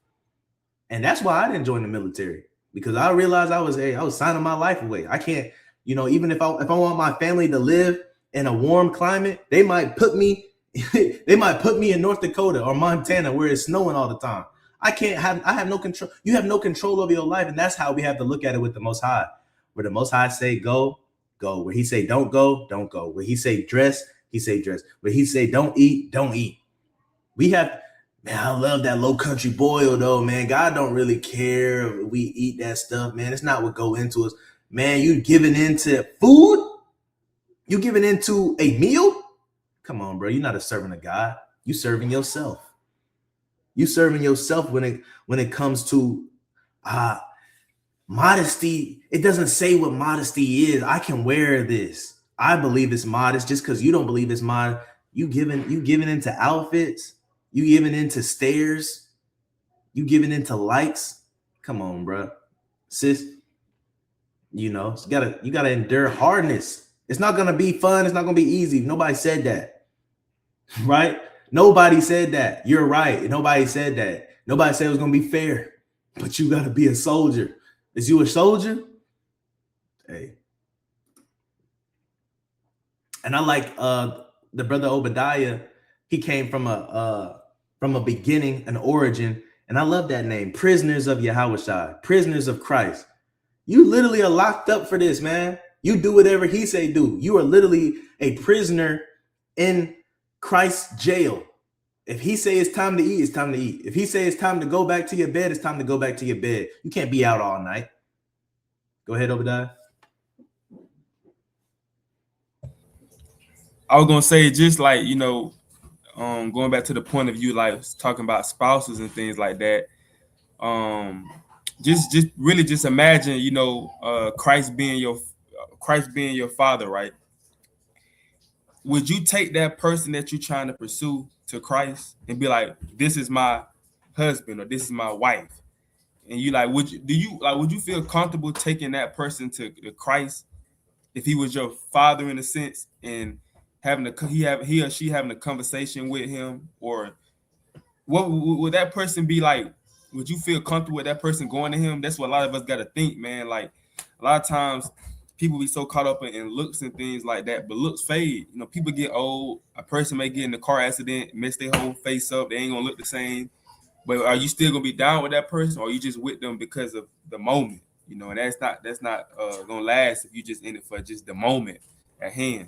And that's why I didn't join the military, because I realized I was signing my life away. I can't, you know, even if I want my family to live in a warm climate, they might put me in North Dakota or Montana where it's snowing all the time. I have no control. You have no control over your life. And that's how we have to look at it with the Most High. Where the Most High say, go, go. Where he say, don't go, don't go. Where he say, dress, he say, dress. Where he say, don't eat, don't eat. We have, man, I love that low country boil though, man. God don't really care if we eat that stuff, man. It's not what go into us. Man, you giving into food? You giving into a meal? Come on, bro. You're not a servant of God. You serving yourself. You serving yourself when it comes to modesty. It doesn't say what modesty is. I can wear this. I believe it's modest. Just because you don't believe it's modest, you giving into outfits. You giving into stares. You giving into likes. Come on, bro. Sis, you know, you gotta endure hardness. It's not gonna be fun. It's not gonna be easy. Nobody said that, right? Nobody said that. You're right. Nobody said that. Nobody said it was gonna be fair. But you gotta be a soldier. Is you a soldier? Hey, And I like the brother Obadiah. He came from a beginning, an origin, and I love that name, prisoners of Yahushua, prisoners of Christ. You literally are locked up for this, man. You do whatever he say do. You are literally a prisoner in Christ's jail. If he say it's time to eat, it's time to eat. If he say it's time to go back to your bed, it's time to go back to your bed. You can't be out all night. Go ahead, Obadiah. I was gonna say, just like, going back to the point of view, like talking about spouses and things like that. Just really just imagine, Christ being your father, right? Would you take that person that you're trying to pursue to Christ and be like, this is my husband or this is my wife? And you like, would you feel comfortable taking that person to Christ if he was your father in a sense, and he or she having a conversation with him? Or what would that person be like? Would you feel comfortable with that person going to him? That's what a lot of us got to think, man. Like, a lot of times people be so caught up in looks and things like that, but looks fade. People get old. A person may get in a car accident, mess their whole face up. They ain't gonna look the same. But are you still gonna be down with that person, or are you just with them because of the moment? And that's not gonna last if you just in it for just the moment at hand.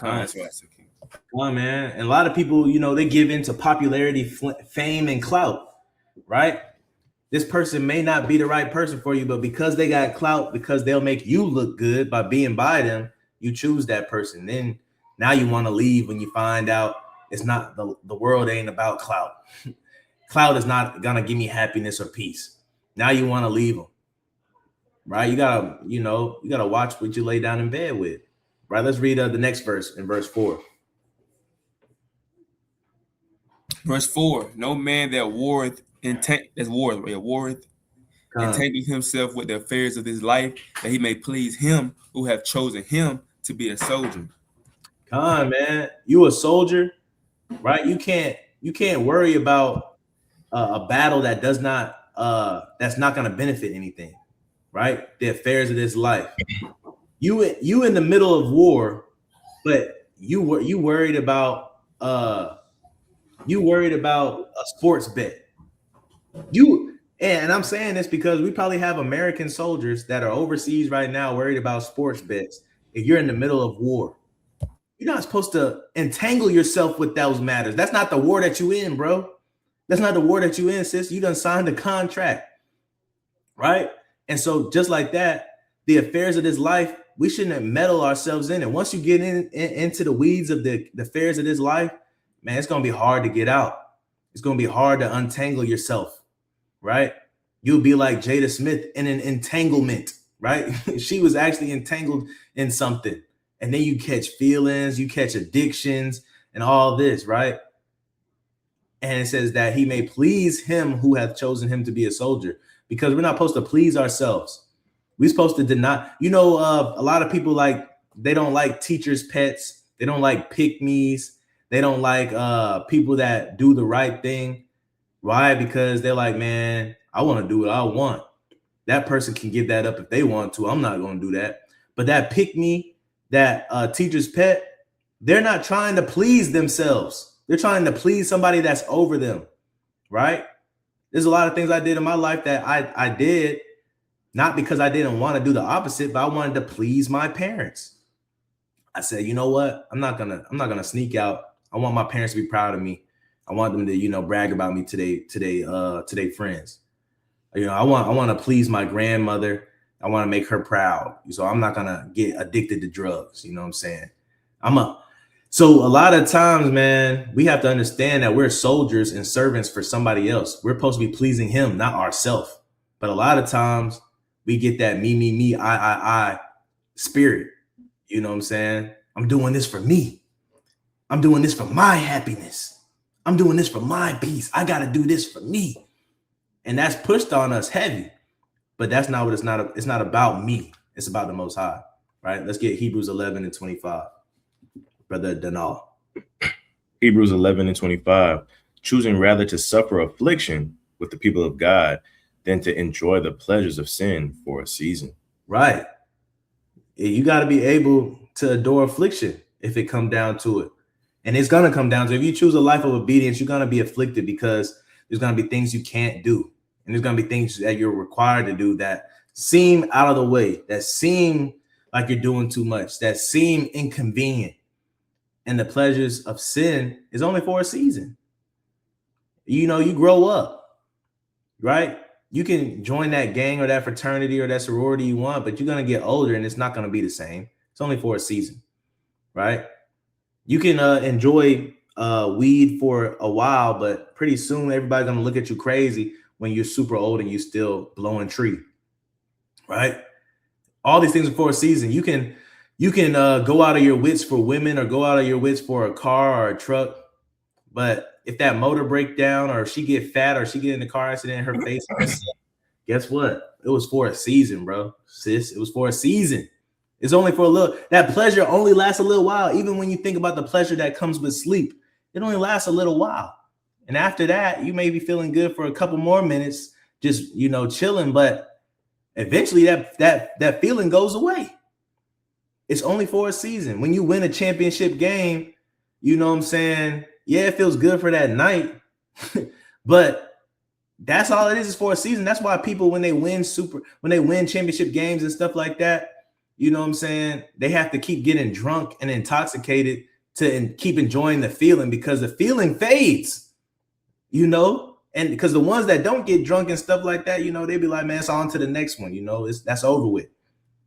That's what I said. Come on, man. And a lot of people, they give into popularity, fame, and clout, right? This person may not be the right person for you, but because they got clout, because they'll make you look good by being by them, you choose that person. Then now you want to leave when you find out it's not the world ain't about clout. Clout is not gonna give me happiness or peace. Now you want to leave them, right? You gotta watch what you lay down in bed with, right? Let's read the next verse in verse 4. Verse 4: No man that warreth entangles himself with the affairs of this life, that he may please him who have chosen him to be a soldier. Come on, man. You a soldier, right? You can't worry about a battle that that's not going to benefit anything, right? The affairs of this life. You in the middle of war, but you worried about a sports bet. And I'm saying this because we probably have American soldiers that are overseas right now worried about sports bets. If you're in the middle of war, you're not supposed to entangle yourself with those matters. That's not the war that you in, bro. That's not the war that you in, sis. You done signed a contract, right? And so just like that, the affairs of this life, we shouldn't meddle ourselves in it. Once you get into the weeds of the affairs of this life, man, it's going to be hard to get out. It's going to be hard to untangle yourself, right? You'll be like Jada Smith in an entanglement, right? She was actually entangled in something. And then you catch feelings, you catch addictions and all this, right? And it says that he may please him who hath chosen him to be a soldier, because we're not supposed to please ourselves. We're supposed to deny. A lot of people they don't like teachers' pets. They don't like pick-me's. They don't like people that do the right thing. Why? Because they're like, man, I want to do what I want. That person can give that up if they want to. I'm not going to do that. But that pick-me, that teacher's pet, they're not trying to please themselves. They're trying to please somebody that's over them, right? There's a lot of things I did in my life that I did not because I didn't want to do the opposite, but I wanted to please my parents. I said, you know what? I'm not gonna sneak out. I want my parents to be proud of me. I want them to, brag about me today friends. I want to please my grandmother. I want to make her proud. So I'm not gonna get addicted to drugs. You know what I'm saying? So a lot of times, man, we have to understand that we're soldiers and servants for somebody else. We're supposed to be pleasing him, not ourselves. But a lot of times we get that me, I spirit. You know what I'm saying? I'm doing this for me. I'm doing this for my happiness. I'm doing this for my peace. I got to do this for me. And that's pushed on us heavy. But that's not what it's not about me. It's about the Most High, right? Let's get Hebrews 11:25. Brother Danal. Hebrews 11:25, choosing rather to suffer affliction with the people of God than to enjoy the pleasures of sin for a season. Right. You got to be able to endure affliction if it come down to it. And it's gonna come down to, if you choose a life of obedience, you're gonna be afflicted because there's gonna be things you can't do. And there's gonna be things that you're required to do that seem out of the way, that seem like you're doing too much, that seem inconvenient. And the pleasures of sin is only for a season. You know, you grow up, right? You can join that gang or that fraternity or that sorority you want, but you're going to get older and it's not going to be the same. It's only for a season, right? You can enjoy weed for a while, but pretty soon everybody's going to look at you crazy when you're super old and you still blowing tree, right? All these things are for a season. You can go out of your wits for women or go out of your wits for a car or a truck, but if that motor break down or she get fat or she get in a car accident and her face, guess what? It was for a season, bro, sis. It was for a season. It's only for a little. That pleasure only lasts a little while. Even when you think about the pleasure that comes with sleep, it only lasts a little while. And after that, you may be feeling good for a couple more minutes, just, you know, chilling. But eventually that feeling goes away. It's only for a season. When you win a championship game, you know what I'm saying? Yeah, it feels good for that night, but that's all it is for a season. That's why people, when they win championship games and stuff like that, you know what I'm saying? They have to keep getting drunk and intoxicated to keep enjoying the feeling, because the feeling fades, you know? And because the ones that don't get drunk and stuff like that, you know, they be like, man, it's on to the next one. You know, that's over with.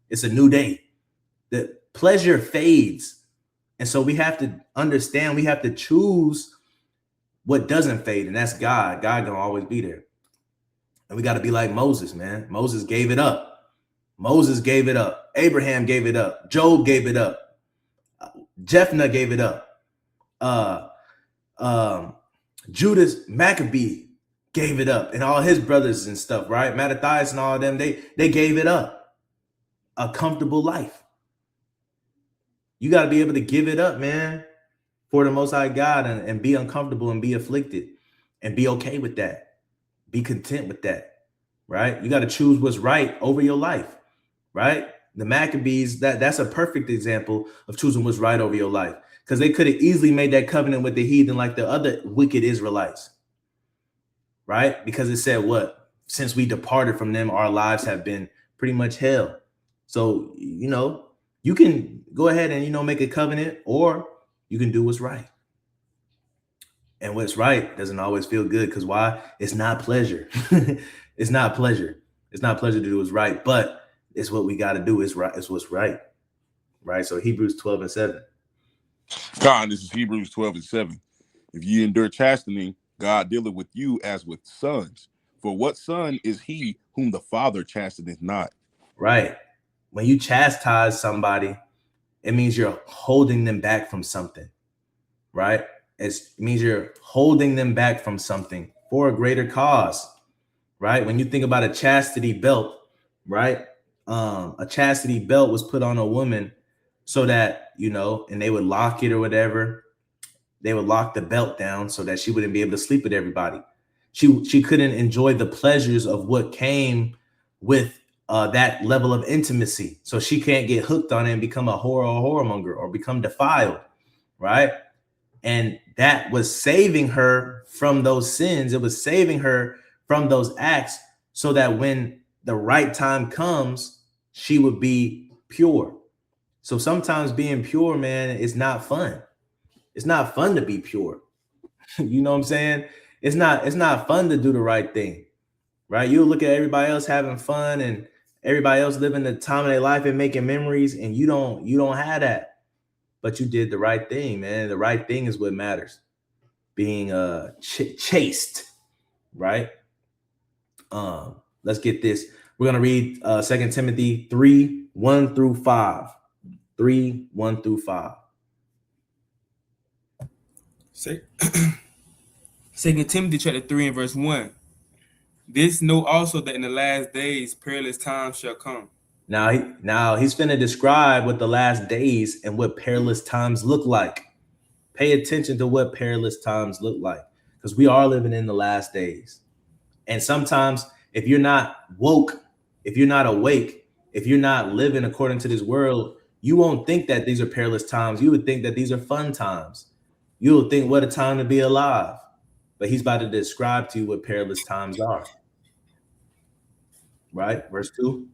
It's a new day. The pleasure fades. And so we have to understand, we have to choose what doesn't fade, and that's God. God gonna always be there. And we got to be like Moses, man. Moses gave it up. Moses gave it up. Abraham gave it up. Job gave it up. Jephthah gave it up. Judas Maccabee gave it up, and all his brothers and stuff, right? Mattathias and all of them, they gave it up. A comfortable life. You got to be able to give it up, man, for the Most High God, and be uncomfortable and be afflicted and be okay with that. Be content with that, right? You got to choose what's right over your life, right? The Maccabees, that's a perfect example of choosing what's right over your life, because they could have easily made that covenant with the heathen like the other wicked Israelites, right? Because it said what? Since we departed from them, our lives have been pretty much hell. So, you know, you can go ahead and, you know, make a covenant, or you can do what's right. And what's right doesn't always feel good, because why? It's not pleasure. It's not pleasure. It's not pleasure to do what's right, but it's what we got to do. It's right. It's what's right. Right. So Hebrews 12:7. God, this is Hebrews 12:7. If ye endure chastening, God dealeth with you as with sons. For what son is he whom the Father chasteneth not? Right. When you chastise somebody, it means you're holding them back from something, right? It means you're holding them back from something for a greater cause, right? When you think about a chastity belt, right? A chastity belt was put on a woman so that, you know, and they would lock it or whatever. They would lock the belt down so that she wouldn't be able to sleep with everybody. She couldn't enjoy the pleasures of what came with that level of intimacy. So she can't get hooked on it and become a whoremonger or become defiled, right? And that was saving her from those sins. It was saving her from those acts so that when the right time comes, she would be pure. So sometimes being pure, man, is not fun. It's not fun to be pure. You know what I'm saying? It's not fun to do the right thing, right? You look at everybody else having fun and everybody else living the time of their life and making memories, and you don't have that. But you did the right thing, man. The right thing is what matters. Being chaste, right? Let's get this. We're gonna read 2 Timothy 3:1-5. 3:1-5. 2 Timothy chapter 3 and verse 1. This know also that in the last days perilous times shall come. Now he's finna describe what the last days and what perilous times look like. Pay attention to what perilous times look like, because we are living in the last days. And sometimes if you're not woke, if you're not awake, if you're not living according to this world, you won't think that these are perilous times. You would think that these are fun times. You will think, what a time to be alive. But he's about to describe to you what perilous times are. Right? Verse 2.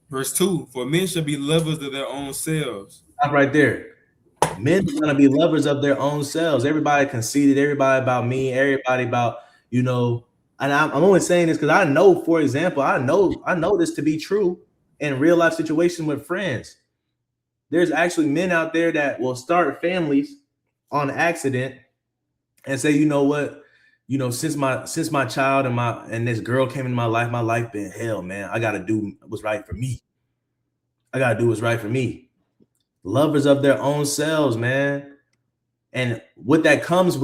Verse 2, for men shall be lovers of their own selves. Stop right there. Men are going to be lovers of their own selves. Everybody conceited, everybody about me, everybody about, and I'm only saying this because I know, for example, I know this to be true in real life situations with friends. There's actually men out there that will start families on accident and say, you know what, since my child and this girl came into my life been hell, man. I gotta do what's right for me. I gotta do what's right for me. Lovers of their own selves, man. And what that comes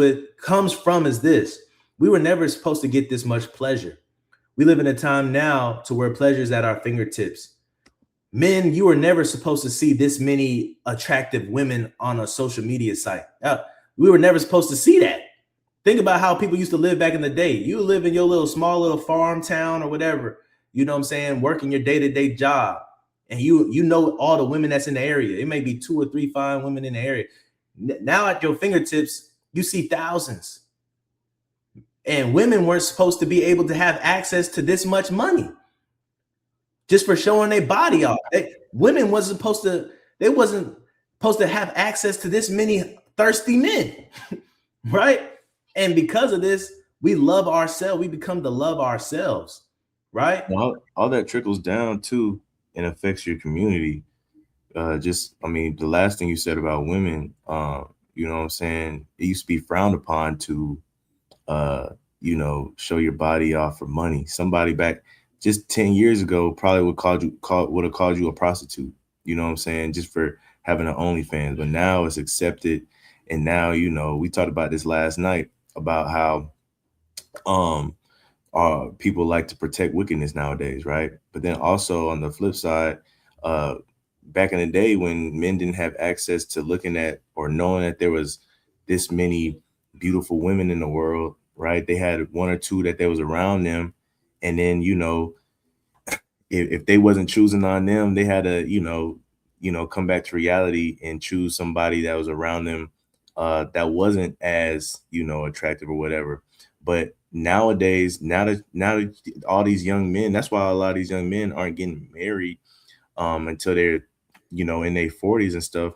from is this: we were never supposed to get this much pleasure. We live in a time now to where pleasure is at our fingertips. Men, you were never supposed to see this many attractive women on a social media site. We were never supposed to see that. Think about how people used to live back in the day. You live in your little small little farm town or whatever, you know what I'm saying, working your day-to-day job. And you know all the women that's in the area. It may be 2 or 3 fine women in the area. Now at your fingertips, you see thousands. And women weren't supposed to be able to have access to this much money just for showing their body off. Women wasn't supposed to have access to this many thirsty men, right? And because of this, we love ourselves. We become to love ourselves, right? All that trickles down too and affects your community. The last thing you said about women, you know what I'm saying? It used to be frowned upon to, show your body off for money. Somebody back just 10 years ago probably would have called you a prostitute, you know what I'm saying, just for having an OnlyFans. But now it's accepted. And now, we talked about this last night about how people like to protect wickedness nowadays, right? But then also on the flip side, back in the day when men didn't have access to looking at or knowing that there was this many beautiful women in the world, right? They had 1 or 2 that was around them. And then, if they wasn't choosing on them, they had to, come back to reality and choose somebody that was around them that wasn't as, attractive or whatever. But nowadays, now that all these young men, that's why a lot of these young men aren't getting married until they're, in their 40s and stuff.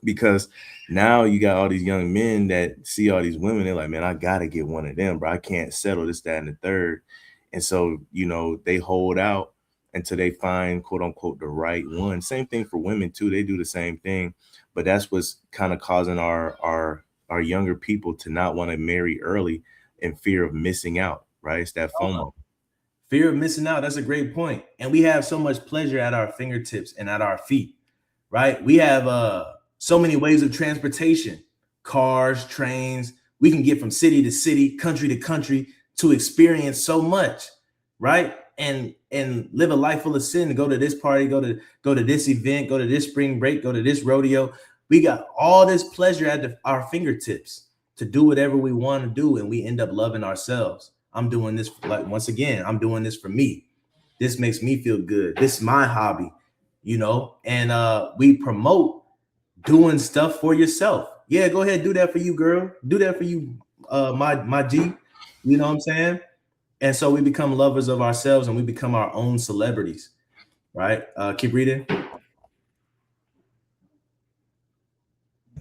Because now you got all these young men that see all these women, they're like, man, I gotta get one of them, bro. I can't settle this, that, and the third. And so, they hold out until they find, quote unquote, the right one. Same thing for women too. They do the same thing. But that's what's kind of causing our younger people to not want to marry early in fear of missing out, right? It's that FOMO. Fear of missing out. That's a great point. And we have so much pleasure at our fingertips and at our feet, right? We have so many ways of transportation, cars, trains. We can get from city to city, country to country to experience so much, right? And live a life full of sin, go to this party, go to this event, go to this spring break, go to this rodeo. We got all this pleasure at our fingertips to do whatever we want to do, and we end up loving ourselves. I'm doing this, once again, I'm doing this for me. This makes me feel good. This is my hobby, and we promote doing stuff for yourself. Yeah, go ahead, do that for you, girl. Do that for you, my G. You know what I'm saying? And so we become lovers of ourselves and we become our own celebrities, right? Keep reading.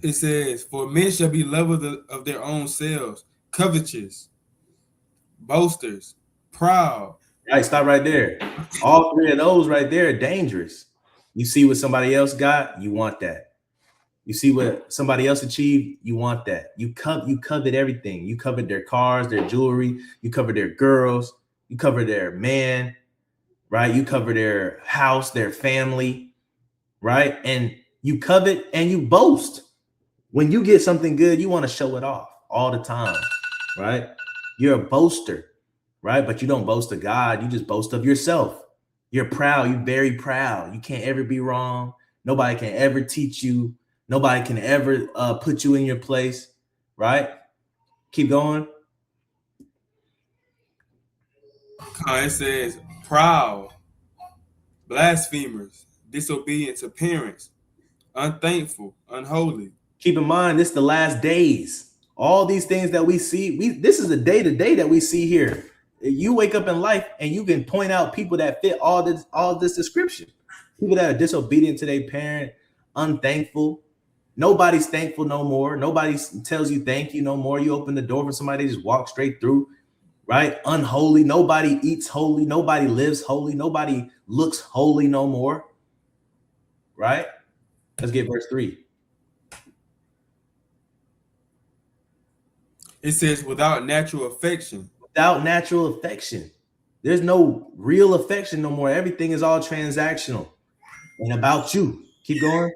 It says, for men shall be lovers of their own selves, covetous, boasters, proud. Right, stop right there. All 3 of those right there are dangerous. You see what somebody else got, you want that. You see what somebody else achieved, you want that. You covet everything. You covet their cars, their jewelry. You cover their girls. You cover their man, right? You cover their house, their family, right? And you covet and you boast. When you get something good, you want to show it off all the time, right? You're a boaster, right? But you don't boast of God. You just boast of yourself. You're proud. You're very proud. You can't ever be wrong. Nobody can ever teach you. Nobody can ever put you in your place, right? Keep going. It says proud, blasphemers, disobedient to parents, unthankful, unholy. Keep in mind, this is the last days. All these things that we see, this is the day-to-day that we see here. You wake up in life and you can point out people that fit all this description. People that are disobedient to their parent, unthankful. Nobody's thankful no more. Nobody tells you thank you no more. You open the door for somebody, just walk straight through, right? Unholy. Nobody eats holy. Nobody lives holy. Nobody looks holy no more, right? Let's get verse 3. It says, without natural affection. Without natural affection. There's no real affection no more. Everything is all transactional and about you. Keep going.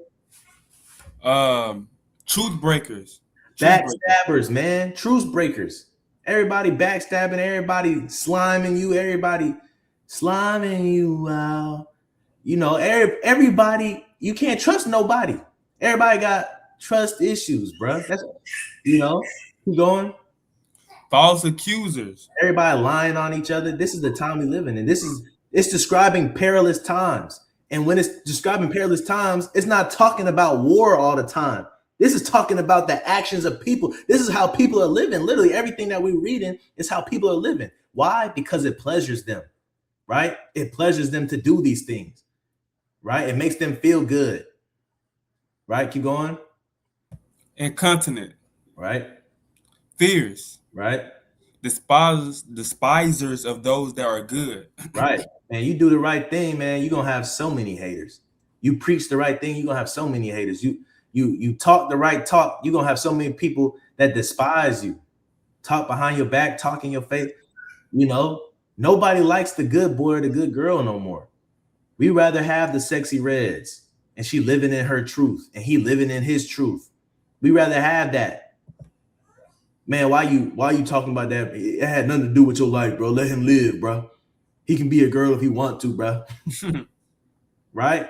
Truth breakers. Backstabbers, man. Truth breakers. Everybody backstabbing, everybody sliming you, everybody sliming you out. You know, everybody, you can't trust nobody. Everybody got trust issues, bro. That's, you know, keep going. False accusers. Everybody lying on each other. This is the time we live in, and it's describing perilous times. And when it's describing perilous times, it's not talking about war all the time. This is talking about the actions of people. This is how people are living. Literally everything that we're reading is how people are living. Why? Because it pleasures them, right? It pleasures them to do these things, right? It makes them feel good, right? Keep going. Incontinent. Right? Fierce. Right? Despisers of those that are good. Right. Man, you do the right thing, man, you're going to have so many haters. You preach the right thing, you're going to have so many haters. You talk the right talk, you're going to have so many people that despise you. Talk behind your back, talk in your face. You know, nobody likes the good boy or the good girl no more. We rather have the sexy reds and she living in her truth and he living in his truth. We rather have that. Man, why you talking about that? It had nothing to do with your life, bro. Let him live, bro. He can be a girl if he want to, bro. Right?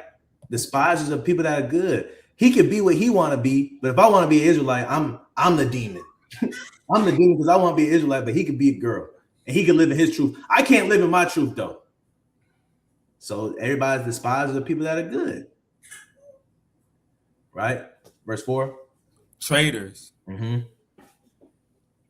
Despisers of people that are good. He can be what he want to be, but if I want to be an Israelite, I'm the demon. I'm the demon because I want to be an Israelite, but he could be a girl and he can live in his truth. I can't live in my truth though. So everybody's despisers of people that are good. Right? Verse 4. Traitors. Mm-hmm.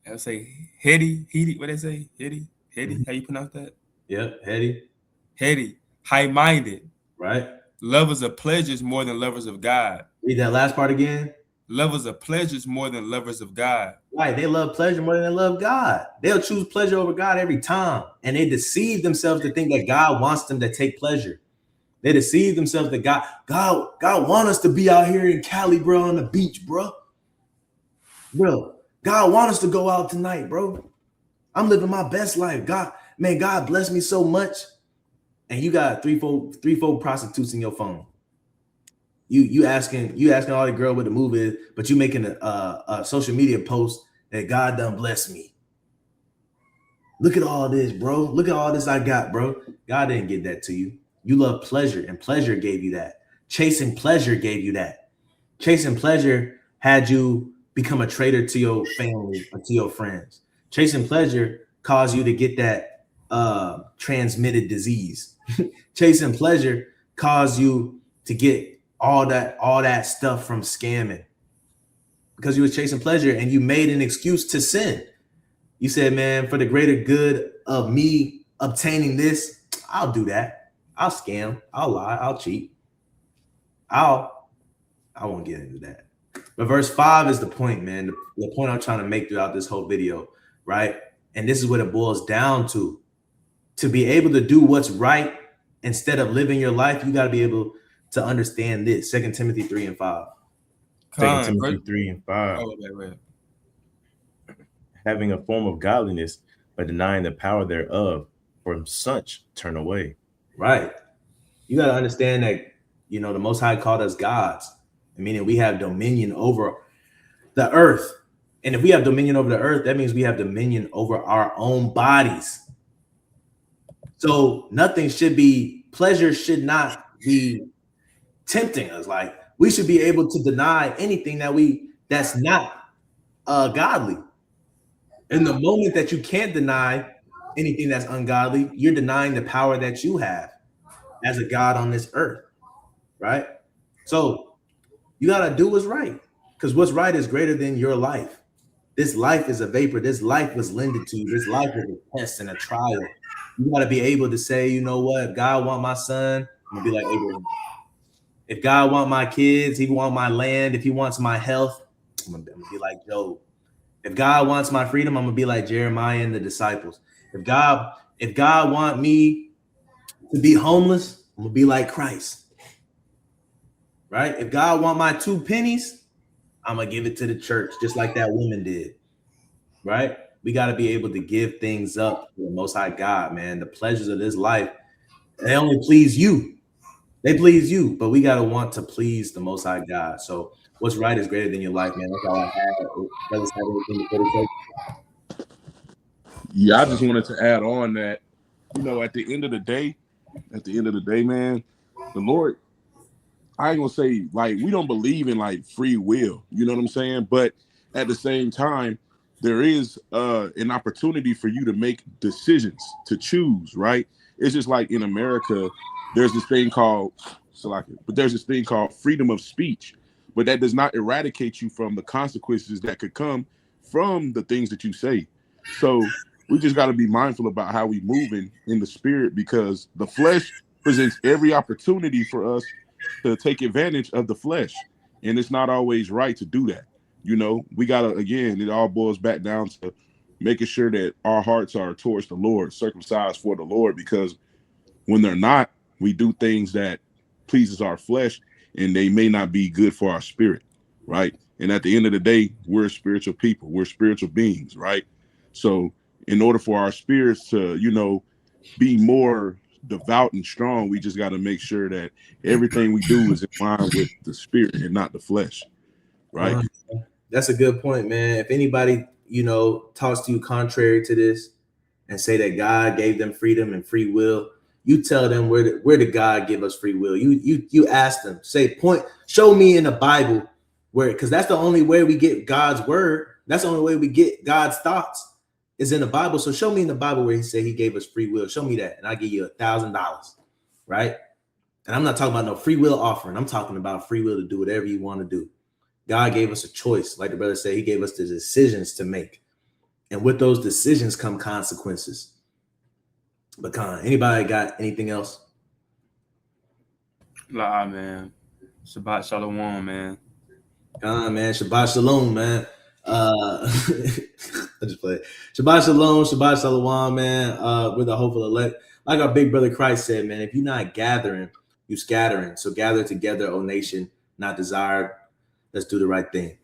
I would say heady. What they say? Heady. Mm-hmm. How you pronounce that? Yep, heady. High-minded. Right. Lovers of pleasures more than lovers of God. Read that last part again. Lovers of pleasures more than lovers of God. Right. They love pleasure more than they love God. They'll choose pleasure over God every time. And they deceive themselves to think that God wants them to take pleasure. They deceive themselves that God want us to be out here in Cali, bro, on the beach, bro. Bro, God want us to go out tonight, bro. I'm living my best life. God bless me so much. And you got three, four prostitutes in your phone. You asking all the girl what the move is, but you making a social media post that God done bless me. Look at all this, bro. Look at all this I got, bro. God didn't give that to you. You love pleasure, and pleasure gave you that. Chasing pleasure gave you that. Chasing pleasure had you become a traitor to your family or to your friends. Chasing pleasure caused you to get that transmitted disease. Chasing pleasure caused you to get all that stuff from scamming because you were chasing pleasure and you made an excuse to sin. You said, man, for the greater good of me obtaining this, I'll do that. I'll scam. I'll lie. I'll cheat. I won't get into that. But verse 5 is the point, man. The point I'm trying to make throughout this whole video, right? And this is what it boils down to. To be able to do what's right instead of living your life, you got to be able to understand this. 2 Timothy 3 and 5. 2 Timothy 3 and 5. Oh, right. Having a form of godliness, but denying the power thereof, from such turn away. Right. You got to understand that, you know, the Most High called us gods, meaning we have dominion over the earth. And if we have dominion over the earth, that means we have dominion over our own bodies. So pleasure should not be tempting us. Like, we should be able to deny anything that's not godly. In the moment that you can't deny anything that's ungodly, you're denying the power that you have as a God on this earth. right? So you gotta do what's right, because what's right is greater than your life. This life is a vapor. This life was lended to you. This life is a test and a trial. You gotta be able to say, you know what? If God want my son, I'm gonna be like Abraham. If God want my kids, He want my land. If He wants my health, I'm gonna be like Job. If God wants my freedom, I'm gonna be like Jeremiah and the disciples. If God want me to be homeless, I'm gonna be like Christ. Right? If God want my 2 pennies, I'm gonna give it to the church, just like that woman did. Right? We got to be able to give things up to the Most High God, man. The pleasures of this life, they only please you. They please you, but we got to want to please the Most High God. So what's right is greater than your life, man. That's all I have. Brothers have anything before they say? Yeah, I just wanted to add on that, at the end of the day, man, the Lord, I ain't gonna say like we don't believe in like free will, you know what I'm saying? But at the same time, there is an opportunity for you to make decisions, to choose, right? It's just like in America, there's this thing called freedom of speech, but that does not eradicate you from the consequences that could come from the things that you say. So we just got to be mindful about how we move in the spirit, because the flesh presents every opportunity for us to take advantage of the flesh, and it's not always right to do that. We gotta, again, it all boils back down to making sure that our hearts are towards the Lord, circumcised for the Lord, because when they're not, we do things that pleases our flesh, and they may not be good for our spirit, right? And at the end of the day, we're spiritual people, we're spiritual beings, right? So in order for our spirits to, be more devout and strong, we just got to make sure that everything we do is in line with the spirit and not the flesh, right? That's a good point, man. If anybody, talks to you contrary to this and say that God gave them freedom and free will, you tell them where did God give us free will? You ask them, show me in the Bible where, because that's the only way we get God's word. That's the only way we get God's thoughts is in the Bible. So show me in the Bible where He said He gave us free will. Show me that, and I'll give you $1,000, right? And I'm not talking about no free will offering. I'm talking about free will to do whatever you want to do. God gave us a choice. Like the brother said, He gave us the decisions to make. And with those decisions come consequences. But anybody got anything else? Nah, man. Shabbat Shalom, man. Man. Shabbat Shalom, man. I just play. Shabbat Shalom, man. We're the hopeful elect. Like our big brother Christ said, man, if you're not gathering, you scattering. So gather together, O nation, not desired. Let's do the right thing.